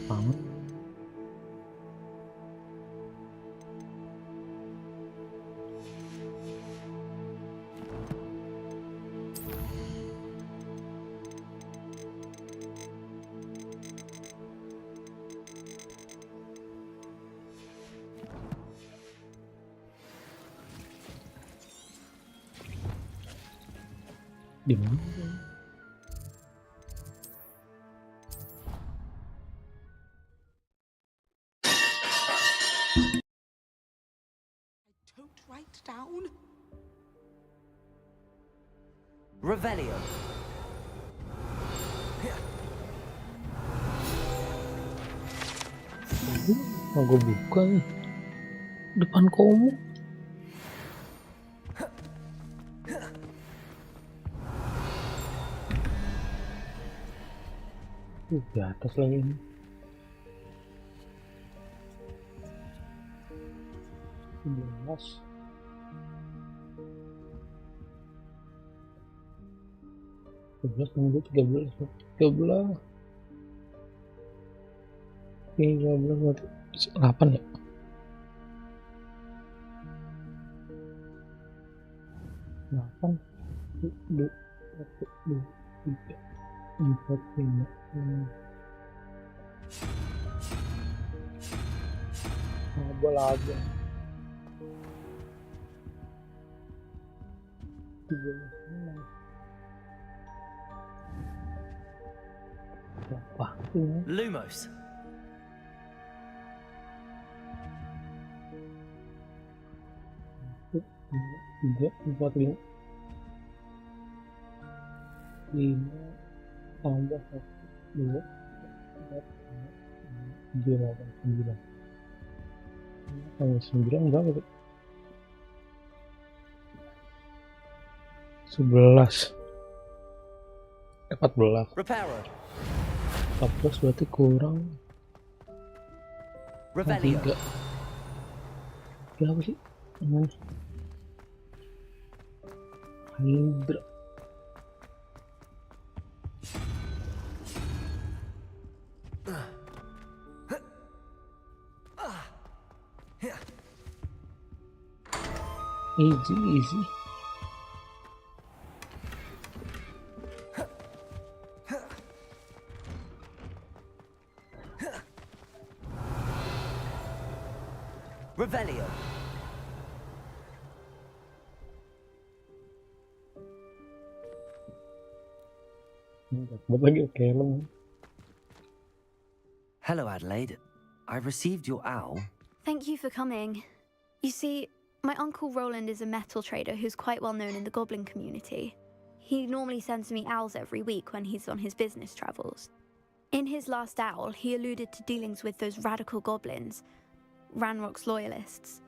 Paham. Di mana? Don't write down. Revelio. Mau gue buka nih depan kamu. Di atas lagi ini. Jelas. Tunggu 13 berarti 8 ya. 8 2 1 2 3 4 5 laba 13 apa ini? Lumos. 3, 4, 5. 5 tambah 1, 2, 4, 5, 6, 7, 8, 9. 9 berapa? 11. 14. Reparo. 14 berarti kurang Revelio. 3. Ya apa sih? Namanya? Hydra. Easy. Revelio. Buat lagi oke helm. Hello, Adelaide. I received your owl. Thank you for coming. You see, my uncle Roland is a metal trader who's quite well known in the goblin community. He normally sends me owls every week when he's on his business travels. In his last owl, he alluded to dealings with those radical goblins, Ranrock's loyalists.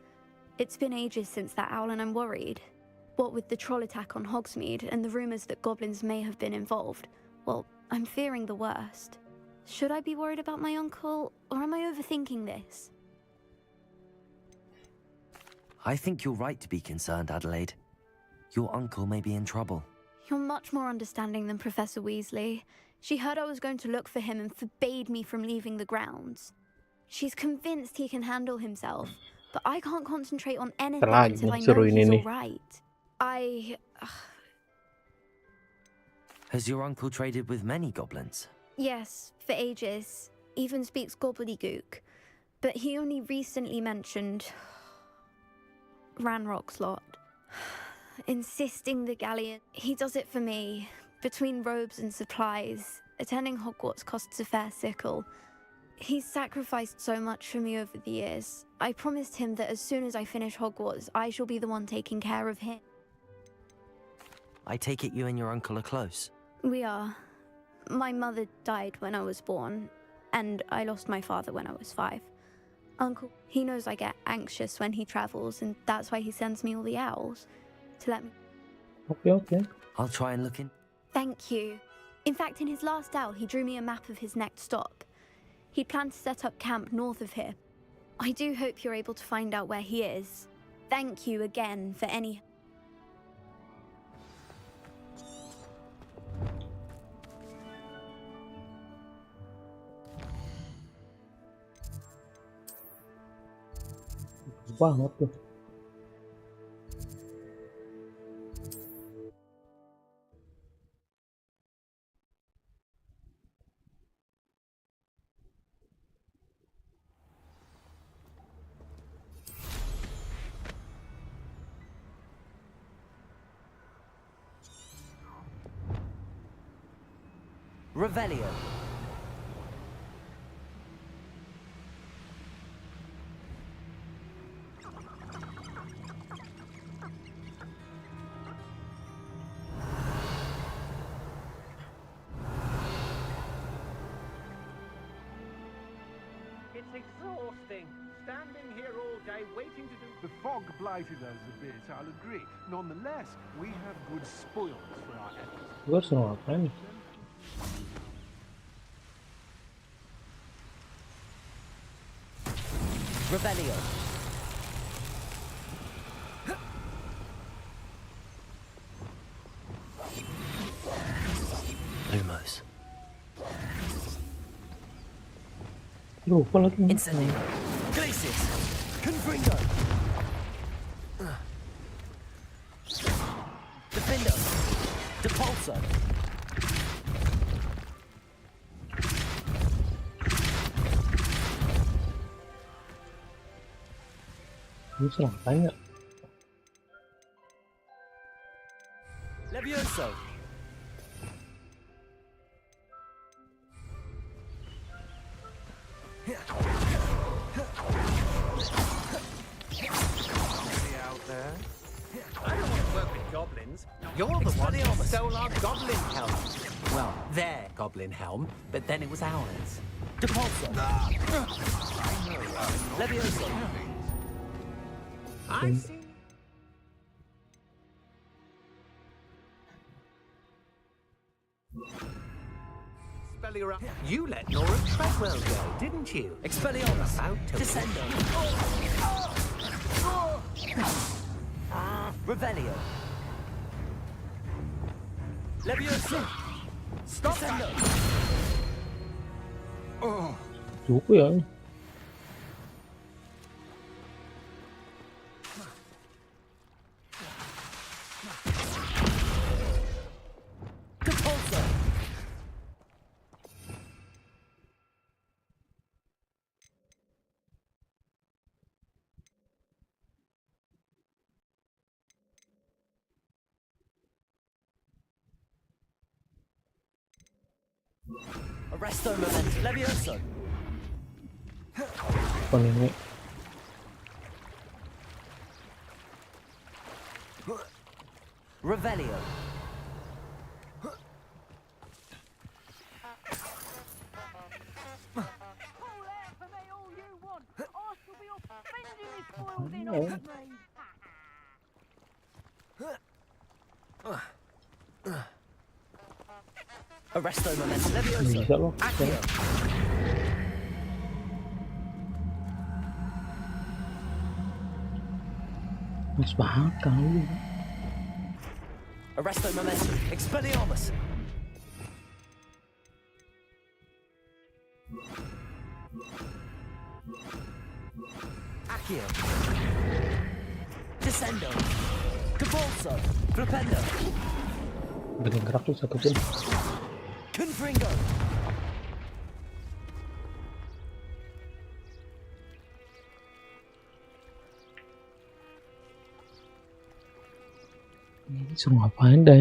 It's been ages since that owl and I'm worried. What with the troll attack on Hogsmeade and the rumours that goblins may have been involved, well, I'm fearing the worst. Should I be worried about my uncle, or am I overthinking this? I think you're right to be concerned, Adelaide. Your uncle may be in trouble. You're much more understanding than Professor Weasley. She heard I was going to look for him and forbade me from leaving the grounds. She's convinced he can handle himself, but I can't concentrate on anything until I know he's alright. Has your uncle traded with many goblins? Yes, for ages. Even speaks gobbledygook. But he only recently mentioned Ranrock's lot. Insisting the galleon. He does it for me. Between robes and supplies, attending Hogwarts costs a fair sickle. He's sacrificed so much for me over the years. I promised him that as soon as I finish Hogwarts, I shall be the one taking care of him. I take it you and your uncle are close. We are. My mother died when I was born, and I lost my father when I was 5. Uncle, he knows I get anxious when he travels, and that's why he sends me all the owls. To let me... Okay. I'll try and look in. Thank you. In fact, in his last owl, he drew me a map of his next stop. He'd planned to set up camp north of here. I do hope you're able to find out where he is. Thank you again for any... Banget tuh. Revelio. It's exhausting. Standing here all day waiting to do... The fog blighted us a bit, I'll agree. Nonetheless, we have good spoils for our efforts. Gue harus ngapain nih? Revelio. Lumos. Lupa lagi. Incendio. Glacis. Confringo. Defendo. Depulso. Ini serang tanya. Levioso. Out there. friends. You're the one who stole our goblin helm. Well, their goblin helm, but then it was ours. Depulso. Levioso. I see. Expelliarmus. You let Nora Treadwell go, didn't you? Expelliarmus. About to Descendo. Revelio. Levioso. Stop Descendo. Cukup ya. Depulso. Arresto momentum. Levioso. Apa ini? Revelio. Arresto momentum. Levioso. Bisa loh. Accio. Mas bakal lu. Arresto momentum. Expelliarmus. Accio. Descendo. Depulso. Flipendo. Bener gerak tuh satu pun. Confringo. Ini suruh ngapain dah?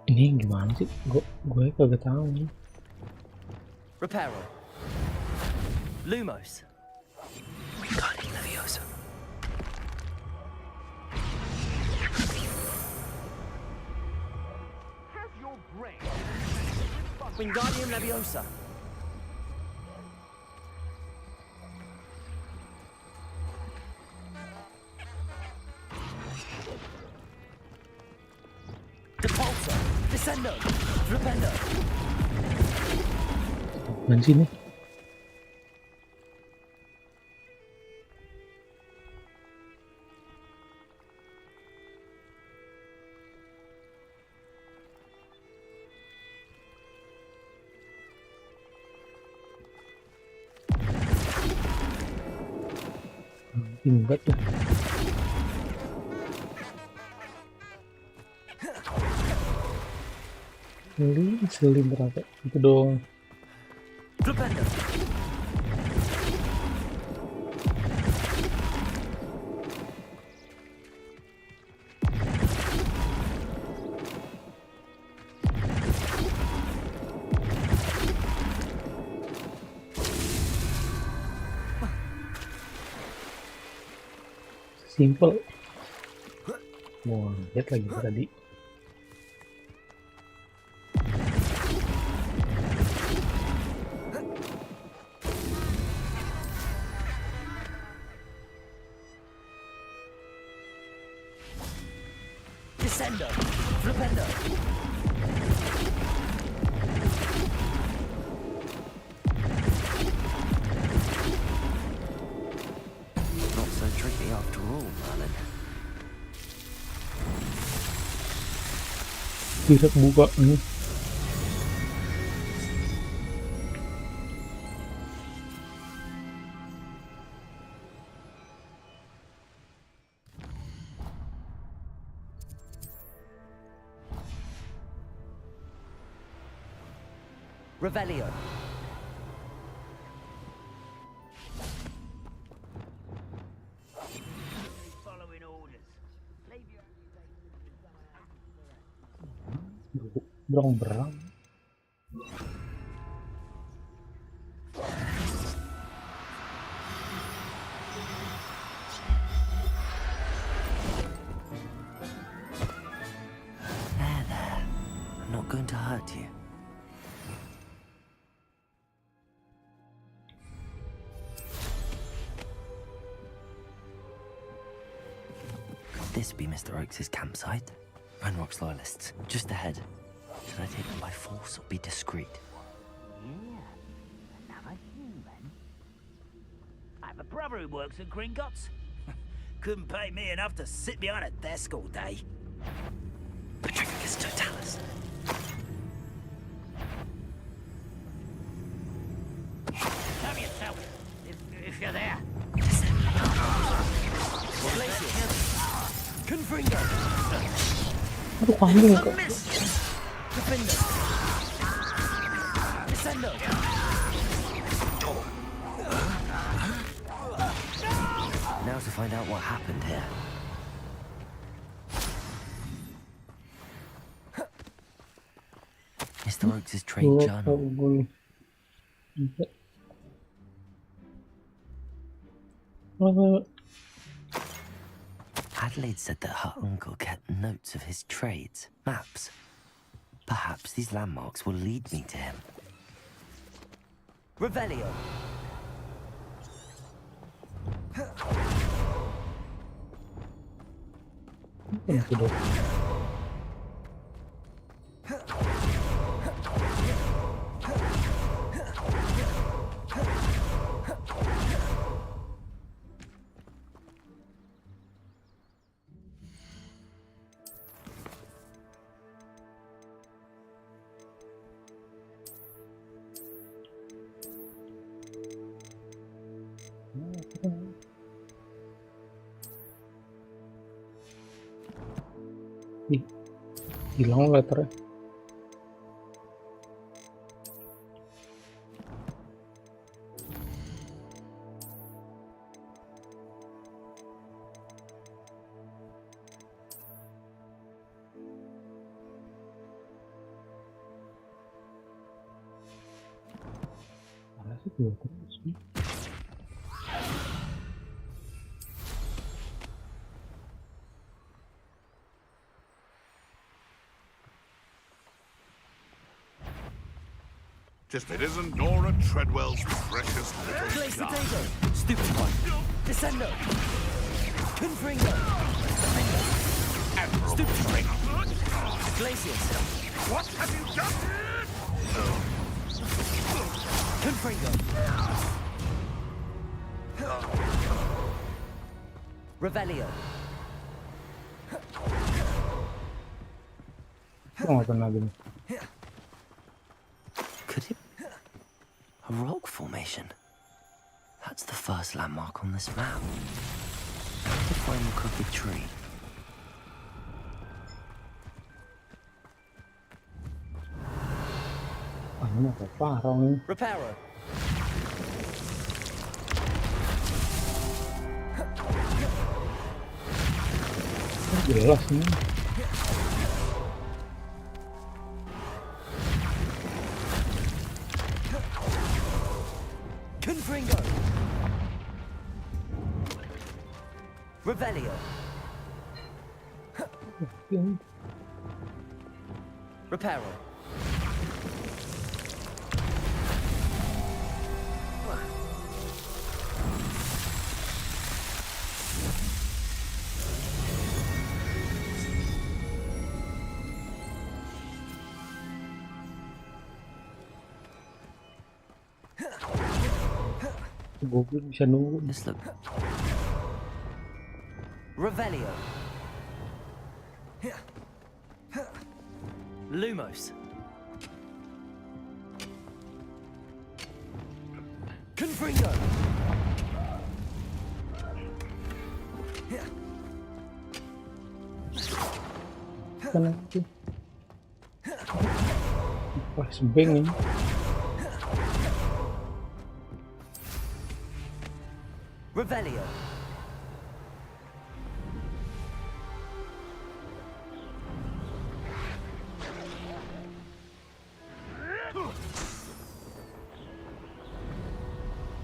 Ini gimana sih? Gue kagak tahu nih. Reparo. Lumos. Wingardium Leviosa. Wingardium Leviosa. Depulso. Descendo. Flipendo. Apaan sih ini? Tingkat ya. Selin berapa? Itu doang. Flipendo. Simple. Wah, lihat lagi tadi. Descendo. Flipendo. Not so tricky after all. Tidak buka nih. Revelio. Following orders. Leave your Berang-berang. There. I'm not going to hurt you. Could this be Mr. Oakes' campsite? Ranrock's loyalists, just ahead. Should I take them by force or be discreet? Yeah, another human. I have a brother who works at Gringotts. Couldn't pay me enough to sit behind a desk all day. Petrificus totalis. Cover yourself, if you're there. Confringo. Aduh, kambing kok. Defender. Descendo. Now to find out what happened here. Mr. Oakes' trade journal. Adelaide said that her uncle kept notes of his trades, maps. Perhaps these landmarks will lead me to him. Revelio. Hilang letternya. Mana sih tuh terus nih? Just it isn't Nora Treadwell's precious little Place guy. potato. Stupid one. Descendo. Confringo. Defender. Stupid one. Glacius. What have you done? Confringo. Revelio. Oh, kena gini. Could it... a rock formation? That's the first landmark on this map. To find the crooked tree. Ah, ini apa parah nih? Reparo. Jelas nih. Confringo. Revelio. Reparo. Gue bisa nunggu. This look... Revelio. Lumos. Confringo. Kan itu. Wah, sebeng ini. Revelio.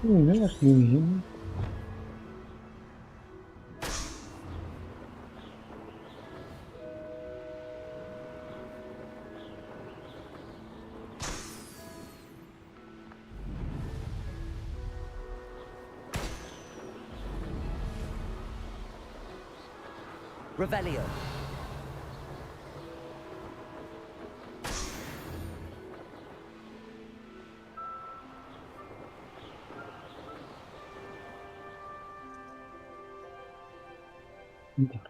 Ini harus gini. Revelio. Bentar.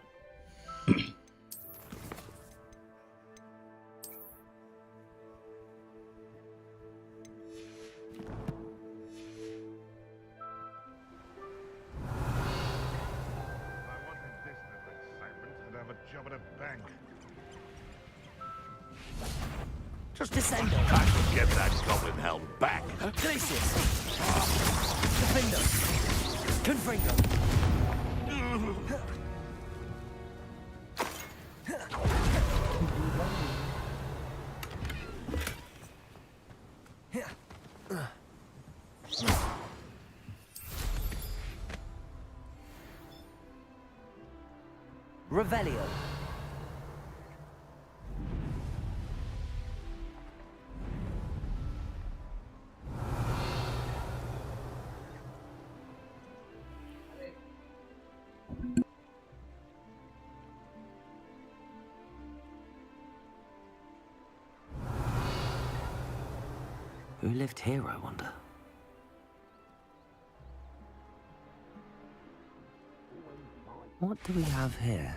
Job at a bank. Just descend. I can get that goblin helm back. Glacius. Defendo. Confringo. Revelio. Who lived here, I wonder? What do we have here?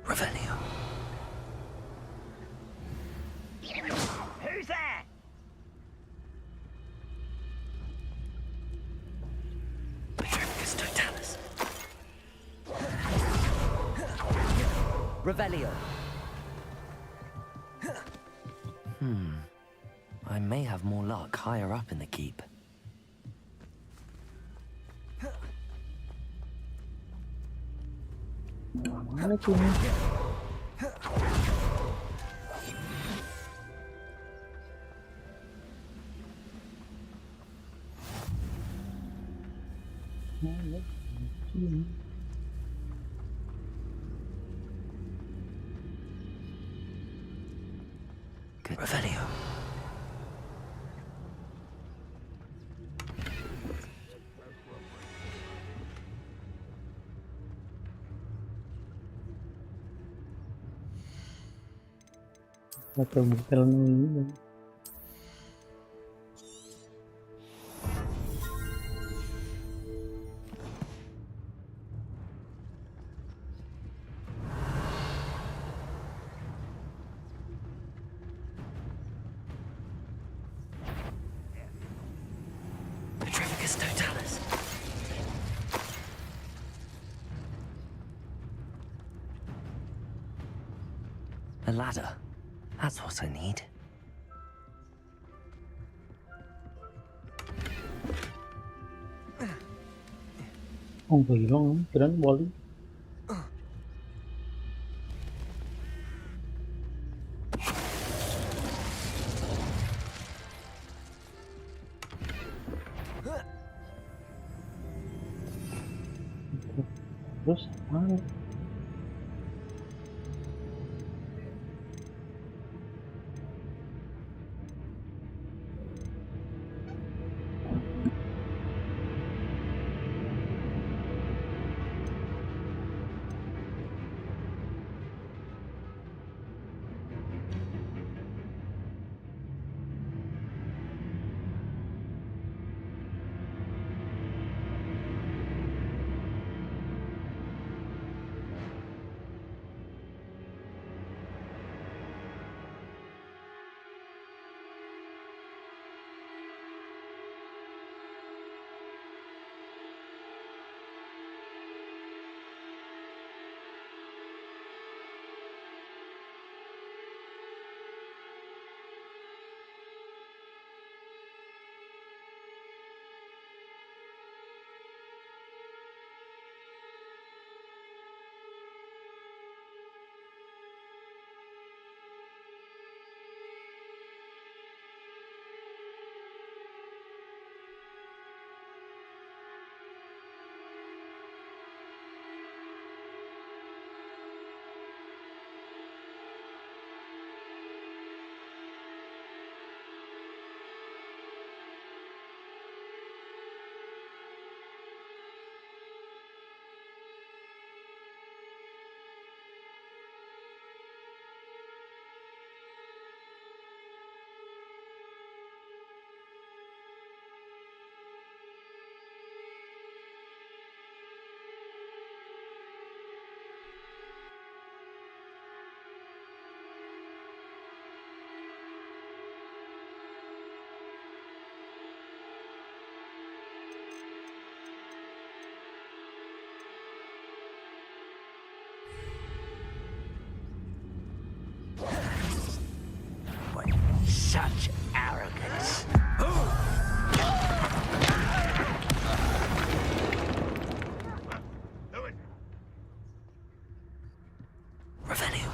Revelio. Who's there? Petrificus totalis. Revelio. I may have more luck higher up in the keep. Mana tuh ini? Mana ini? Good. Revelio. Atau bukan ini? Petrificus totalis. A ladder. That's what I need. Không phải không, cái đánh bỏ đi. Terus mana? such arrogance. Revelio.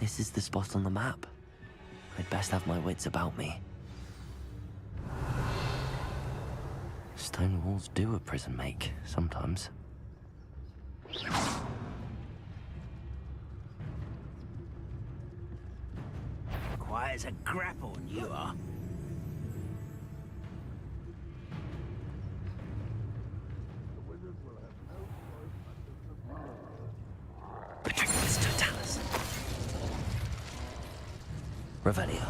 This is the spot on the map. I'd best have my wits about me. Stone walls do a prison make, sometimes. Quiet as a grapple, you are. Patricus Totalis. Revelio.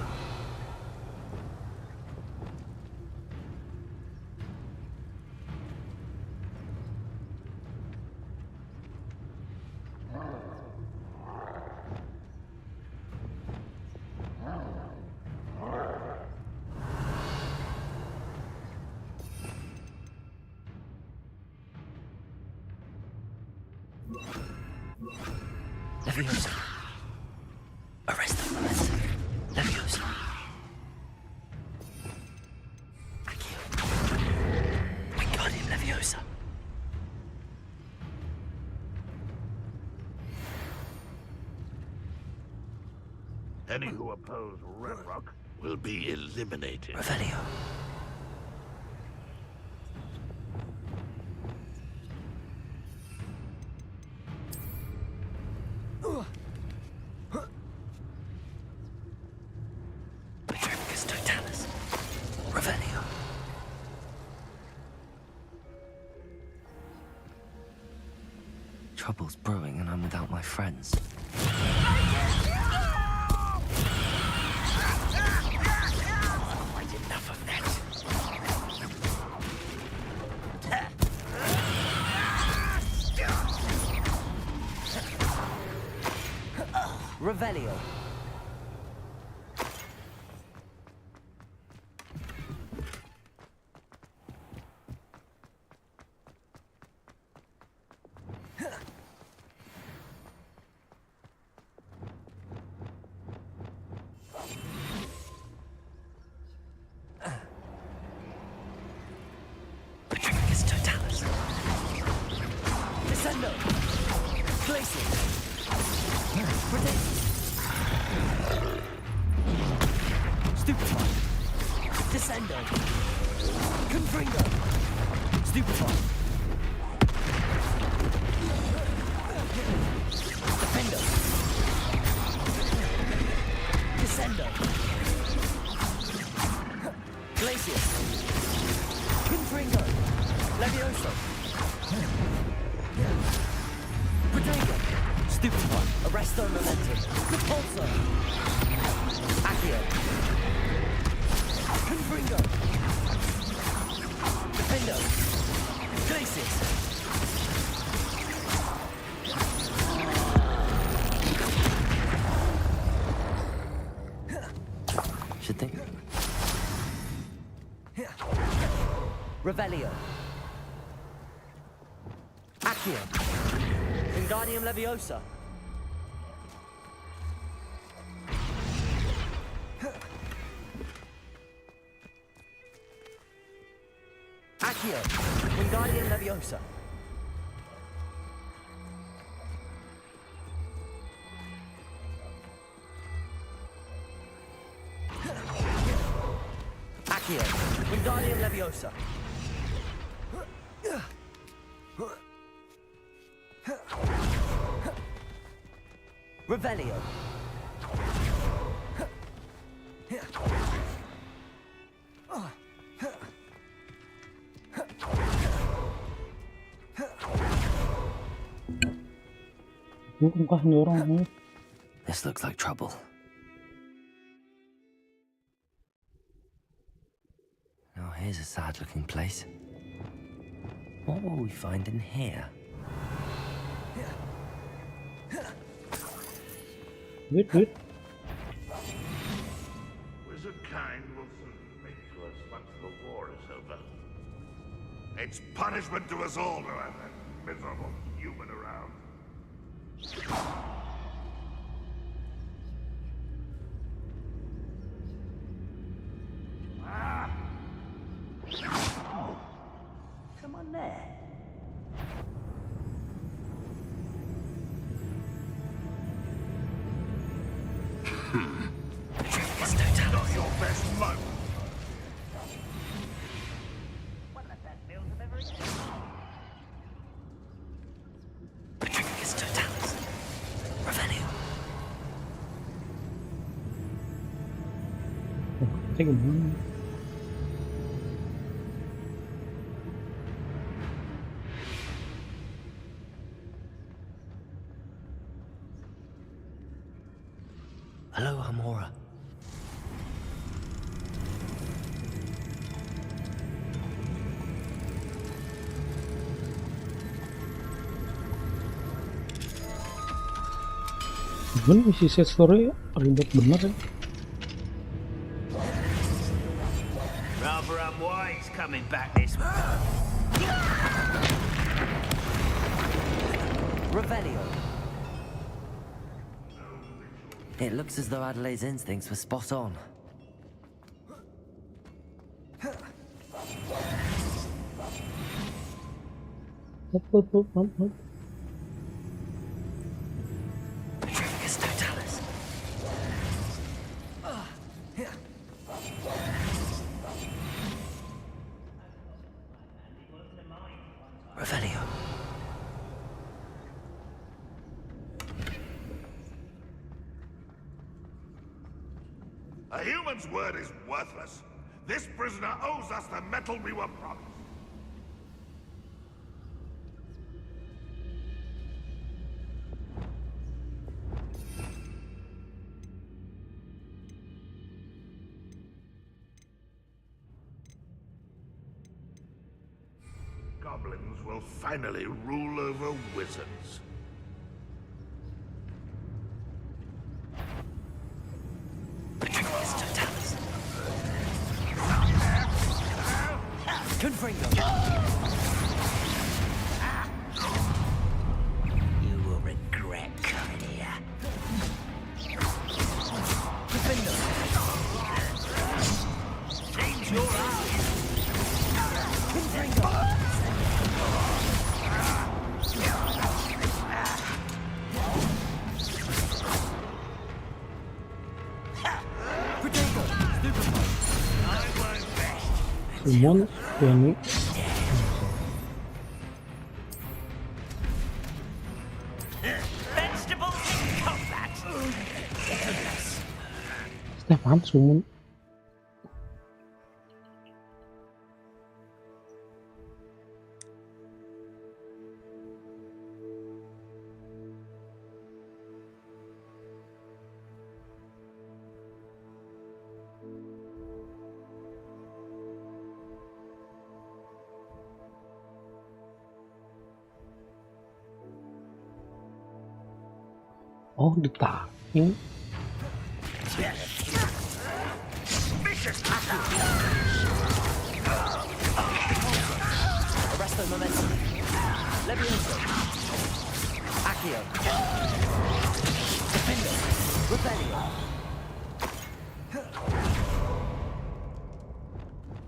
Leviosa. Arrest the moment. Leviosa. Accio. Wingardium Leviosa. Any who oppose Renrock will be eliminated. Revelio. Patricus Totalis. Revelio. Trouble's brewing and I'm without my friends. Quite enough of that. Revelio. Patricus Totalis. Descendo. Glacier. Protect. Stupefy. Descendo. Confringo. Stupefy. Defendo. Descendo. Glacier. Confringo. Levioso. Protego. Stupefy. Arresto Momentum. Repulso. Accio. Confringo. Defendo. Glacis. Should think. Revelio. Accio. Wingardium Leviosa. Accio. Wingardium Leviosa. Accio. Wingardium Leviosa. Revelio. This looks like trouble. Now here's a sad-looking place. What will we find in here? Wait. Wizard kind will soon make to us once the war is over. It's punishment to us all, remember. miserable human around. Come on there. Not your best moment. One of the best meals I've ever eaten. Patricius Totalis. Revelio. Take a moment. Hello, Amora. Cuman isi set story ribet bener ya. Rather unwise coming back this way. Revelio. It looks as though Adelaide's instincts were spot on. Hop. Patricius Totalis. Revelio. A human's word is worthless. This prisoner owes us the metal we were promised. Goblins will finally rule over wizards. Patricius Totalis. Confringo. You will regret coming here. Confringo. Change your eyes. Confringo. Cuman ini Vegetables in combat. setiap paham sumun. Oh, ditaking. Arresto momentum. Levioso. Accio. Defendo. Revelio.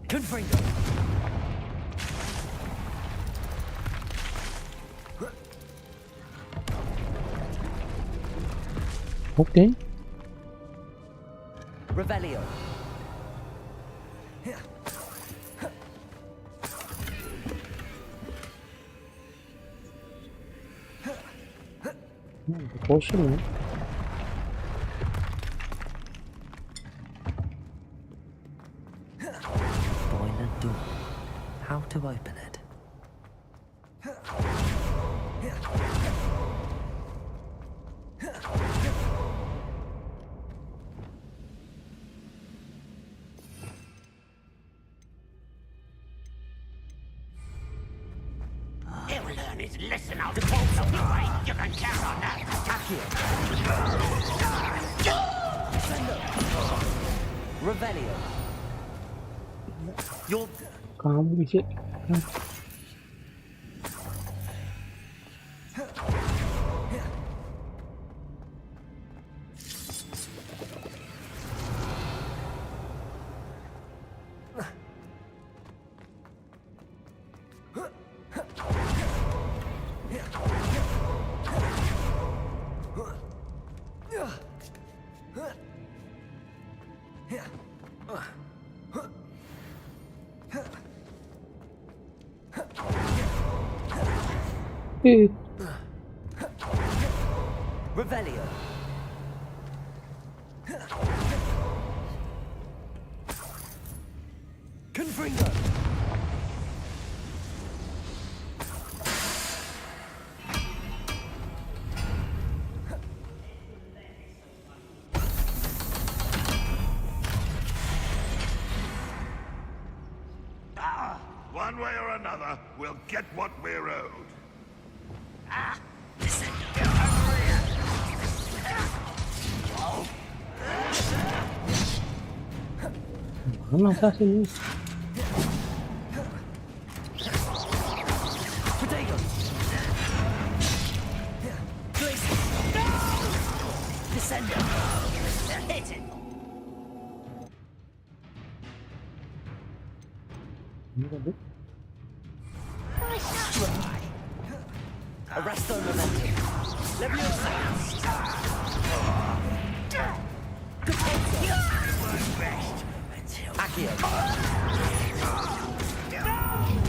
Confringo. Okay. Revelio. Potion ya. Boiler door. How to open it? He'll learn his lesson out of the way. You can count on that. Revelio. You're Kamu bisa. Revelio. Confringo. One way or another, we'll get what we're owed. Mana assassin? Potato. Descender. Hit it. Arresto momentum. Leviosa. Accio.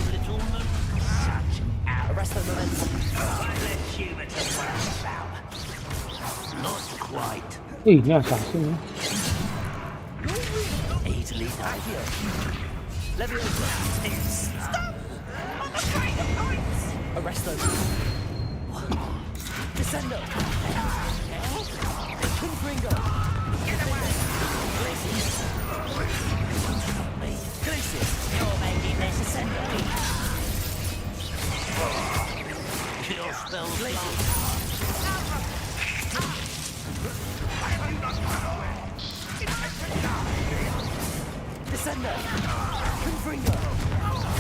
Little moon. Such out. Arresto momentum. Violet human to worry about. Not quite. Ini assassin ya. Easily done. Accio. Leviosa. Stop! I'm afraid of heights. Arresto. Descendo. Confringo. Get away. Glacius. You're making this descendo. Your spell's Glacius. Descendo. Confringo.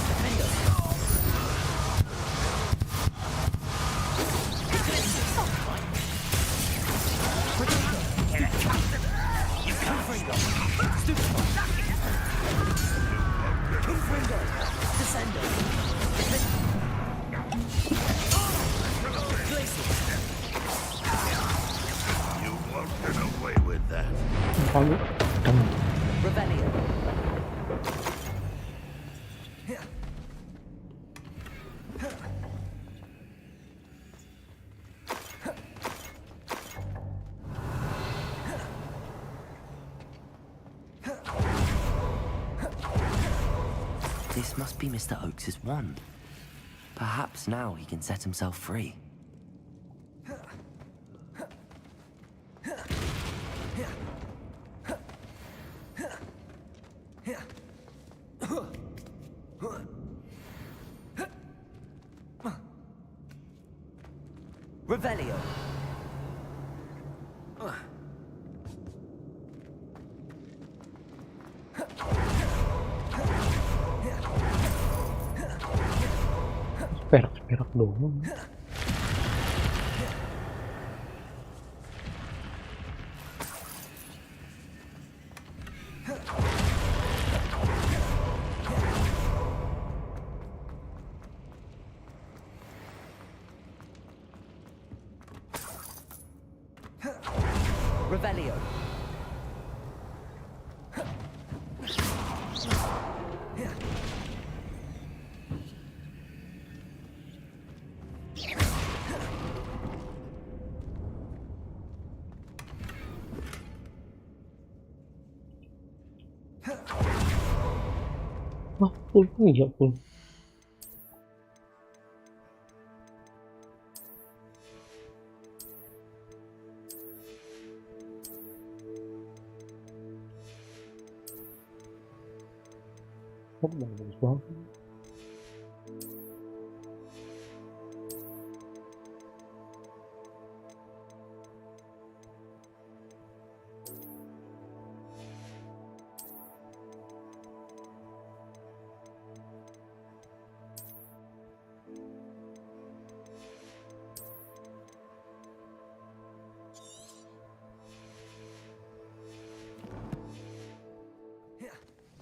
Defendo. Confringo. Stupefy. Confringo. Descendo. Glacius. You won't get away with that. Rebellion. This must be Mr. Oakes's wand. Perhaps now he can set himself free. Revelio. Perak doang. Revelio. Wah, full iya full. Oh, bagus banget.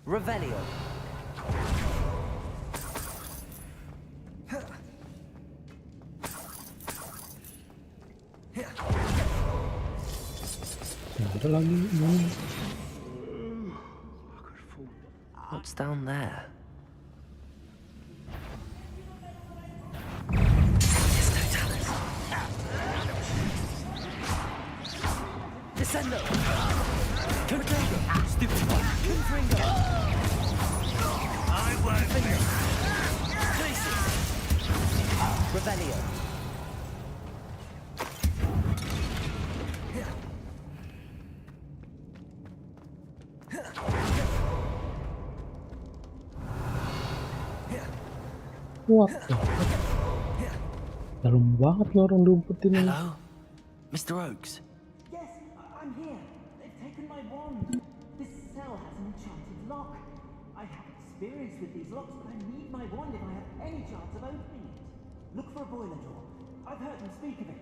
Revelio. Ada lagi ini. What's down there? Sendo! Confringo! Stupid one! Confringo! I won't be. Places! Revelio! What the fuck? Dalam banget nih orang diumpetin ini. Hello? Mr. Oakes? Yes, I'm here. They've taken my wand. This cell has an enchanted lock. I have experience with these locks, but I need my wand if I have any chance of opening it. Look for a boiler door. I've heard them speak of it.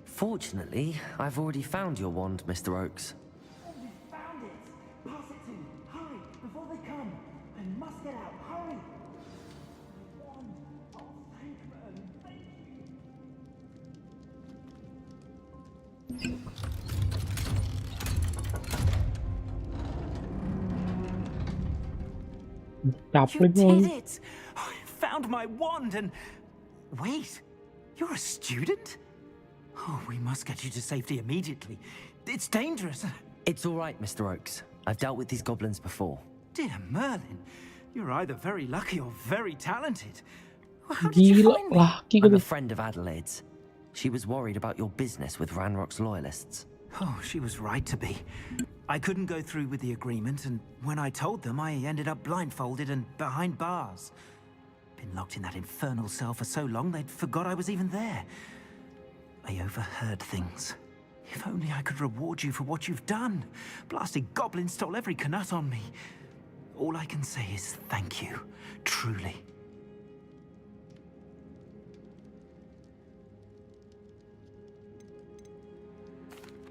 Fortunately, I've already found your wand, Mr. Oakes. Oh, you found it! Pass it to me. Hurry, before they come. I must get out. Hurry! Wand. Oh, thank Merlin. Thank you. Capek You nih. did it! I found my wand and... Wait, you're a student? Oh, we must get you to safety immediately. It's dangerous. It's all right, Mr. Oakes. I've dealt with these goblins before. Dear Merlin, you're either very lucky or very talented. How did you Gila, find me? laki I'm a gitu. friend of Adelaide's. She was worried about your business with Ranrock's loyalists. Oh, she was right to be. I couldn't go through with the agreement, and when I told them, I ended up blindfolded and behind bars. Been locked in that infernal cell for so long, they'd forgot I was even there. I overheard things. If only I could reward you for what you've done. Blasted goblins stole every Knut on me. All I can say is thank you, truly.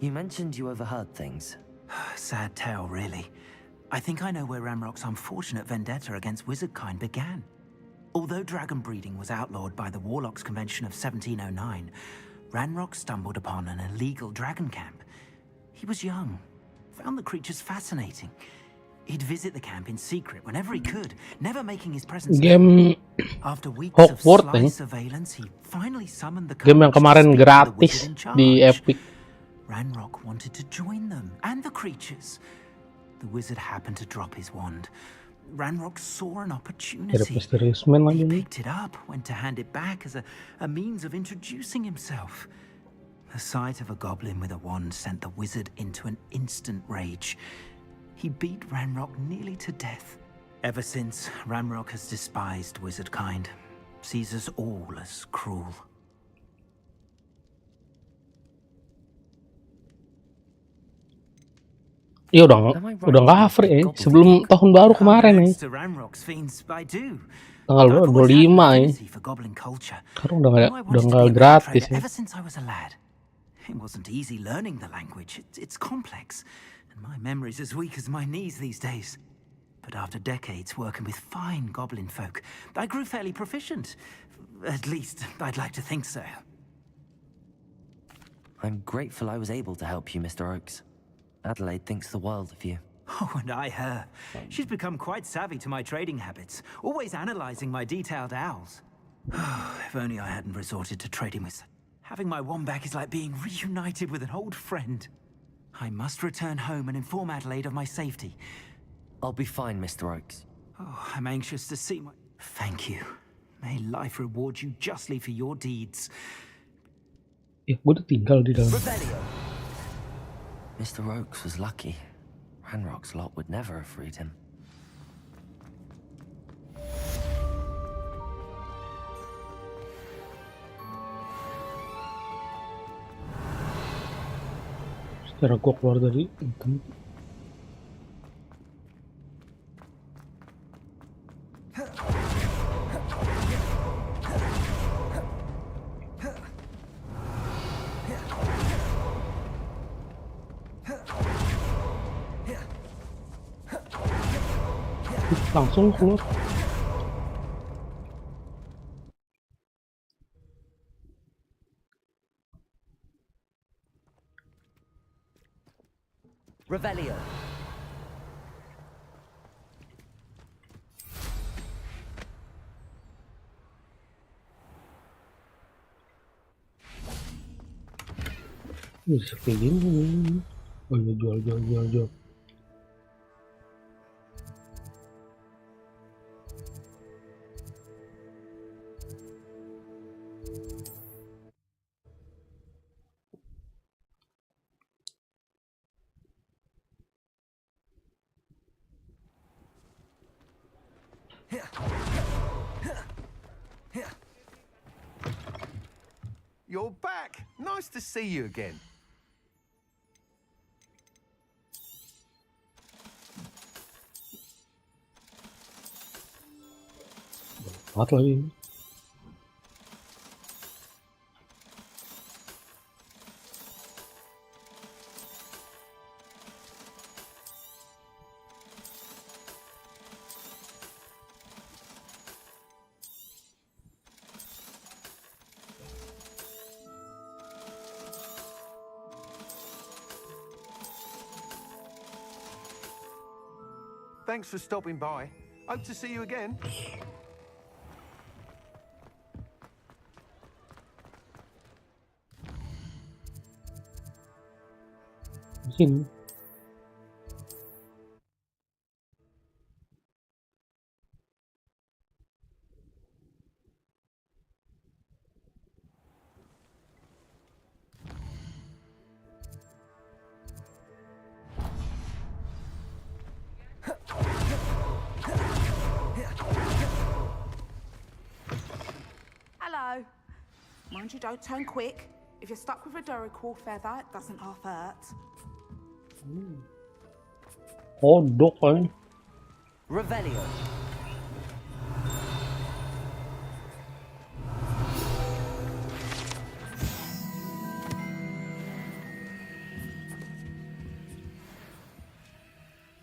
You mentioned you overheard things. Sad tale, really. I think I know where Ranrock's unfortunate vendetta against wizardkind began. Although dragon breeding was outlawed by the Warlocks Convention of 1709, Ranrock stumbled upon an illegal dragon camp. He was young, found the creatures fascinating. He'd visit the camp in secret whenever he could, never making his presence known. Game After weeks of Hogwarts sly nih. surveillance, he finally summoned the Game yang courage to kemarin speak to the gratis wizard in di charge. Epic. Ranrock wanted to join them and the creatures. The wizard happened to drop his wand. Ranrock saw an Ada opportunity. Mysterious Man lagi He nih. picked it up, went to hand it back as a means of introducing himself. The sight of a goblin with a wand sent the wizard into an instant rage. He beat Ranrock nearly to death. Ever since, Ranrock has despised wizard kind, sees us all as cruel. Iya udah nggak free ya. Sebelum tahun baru kemarin nih. To Ranrock's fiends, I do. Tanggal berapa? 25 ya. For goblin culture. Sekarang Knew I udah wanted to nggak be a gratis perpetrator ya. ever since I was a lad. It wasn't easy learning the language. It's complex, and my memory's as weak as my knees these days. But after decades working with fine goblin folk, I grew fairly proficient. At least, I'd like to think so. I'm grateful I was able to help you, Mr. Oakes. Adelaide thinks the world of you. Oh, and I her. She's become quite savvy to my trading habits, always analyzing my detailed owls. If only I hadn't resorted to trading with... Having my wand back is like being reunited with an old friend. I must return home and inform Adelaide of my safety. I'll be fine, Mr. Oakes. Oh, I'm anxious to see my... Thank you. May life reward you justly for your deeds. Ya, gue udah tinggal di dalam. Mr. Oakes was lucky. Ranrock's lot would never have freed him. Secara gue keluar dari item. Langsung keluar. Revelio. Seperti ini. Oh iya, jual. You're back. Nice to see you again. Banget lagi. Thanks for stopping by. Hope to see you again. Di sini. Hello. Mind you don't turn quick. If you're stuck with a Duracell feather, it doesn't half hurt. Kodok kan. Revelio.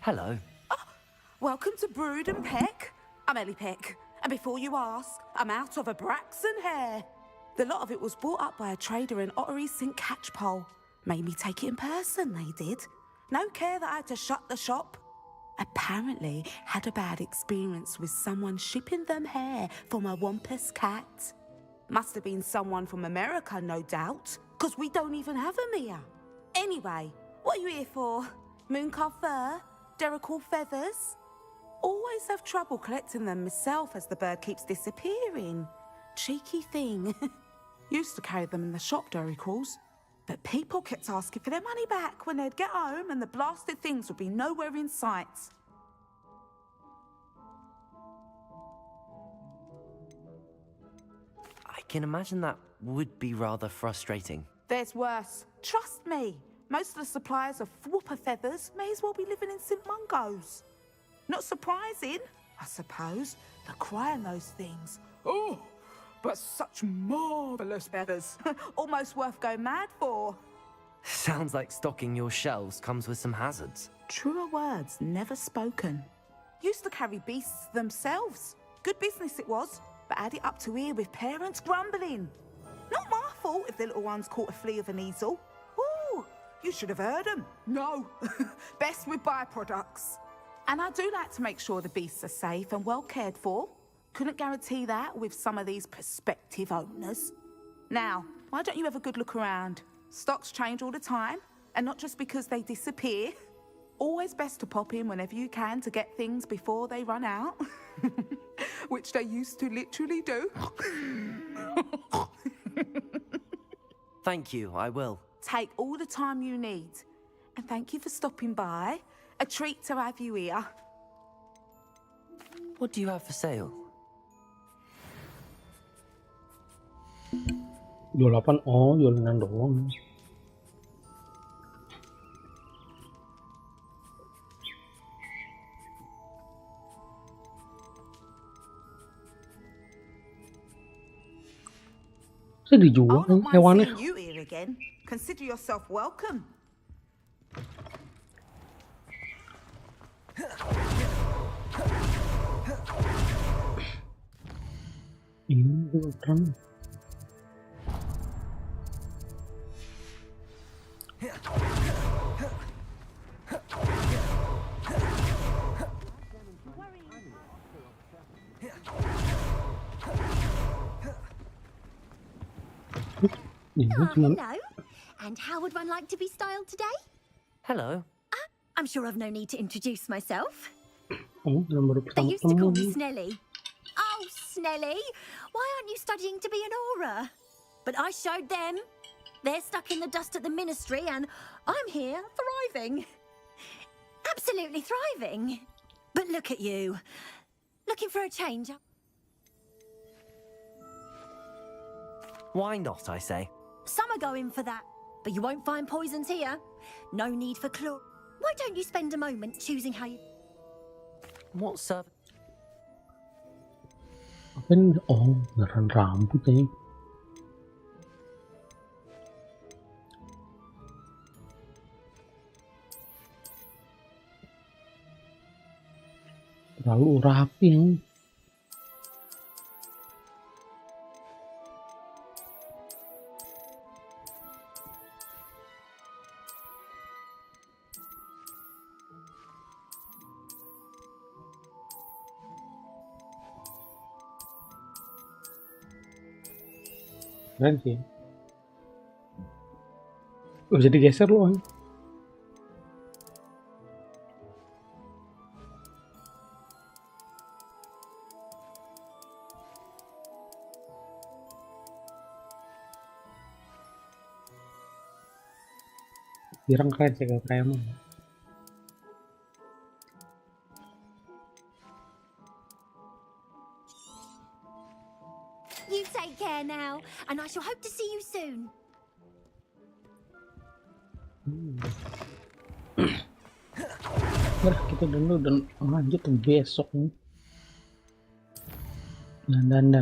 Hello. Welcome to Brood and Peck. I'm Ellie Peck. And before you ask, I'm out of a Braxton hair. The lot of it was bought up by a trader in Ottery St. Catchpole. Made me take it in person, they did. No care that I had to shut the shop. Apparently had a bad experience with someone shipping them hair from a Wampus cat. Must have been someone from America, no doubt, because we don't even have them here. Anyway, what are you here for? Mooncalf fur? Duracell feathers? Always have trouble collecting them myself as the bird keeps disappearing. Cheeky thing. Used to carry them in the shop, Duracalls. But people kept asking for their money back when they'd get home and the blasted things would be nowhere in sight. I can imagine that would be rather frustrating. There's worse. Trust me. Most of the suppliers of whooper feathers may as well be living in St. Mungo's. Not surprising, I suppose, the cry on those things. Oh, but such marvellous feathers. Almost worth going mad for. Sounds like stocking your shelves comes with some hazards. Truer words never spoken. Used to carry beasts themselves. Good business it was, but had it up to here with parents grumbling. Not my fault if the little ones caught a flea of an easel. Ooh, you should have heard them. No, best with byproducts. And I do like to make sure the beasts are safe and well cared for. Couldn't guarantee that with some of these prospective owners. Now, why don't you have a good look around? Stocks change all the time, and not just because they disappear. Always best to pop in whenever you can to get things before they run out. Which they used to literally do. Thank you, I will. Take all the time you need. And thank you for stopping by. A treat to have you here. What do you have for sale? 28. Oh, jualan doang. Saya dijual I'll not mind hewannya. seeing you here again. Consider yourself welcome. Ini keren. Hello. And how would one like to be styled today? Hello. I'm sure I've no need to introduce myself. Nomor They pertama used to call me ketemu. Snelly. Oh, Snelly, why aren't you studying to be an aura? But I showed them. They're stuck in the dust at the ministry, and I'm here, thriving. Absolutely thriving. But look at you. Looking for a change? Why not, I say? Some are going for that, but you won't find poisons here. No need for chlor. Why don't you spend a moment choosing how you... What serv... Apa ini? Oh, beneran rambut ya. Terlalu rapi ya. Keren sih. Bisa digeser loh. Pirang keren sih kalau kayak emang. You take care now, and I shall hope to see you soon. Nah, kita dulu dan lanjut besok nih. Dan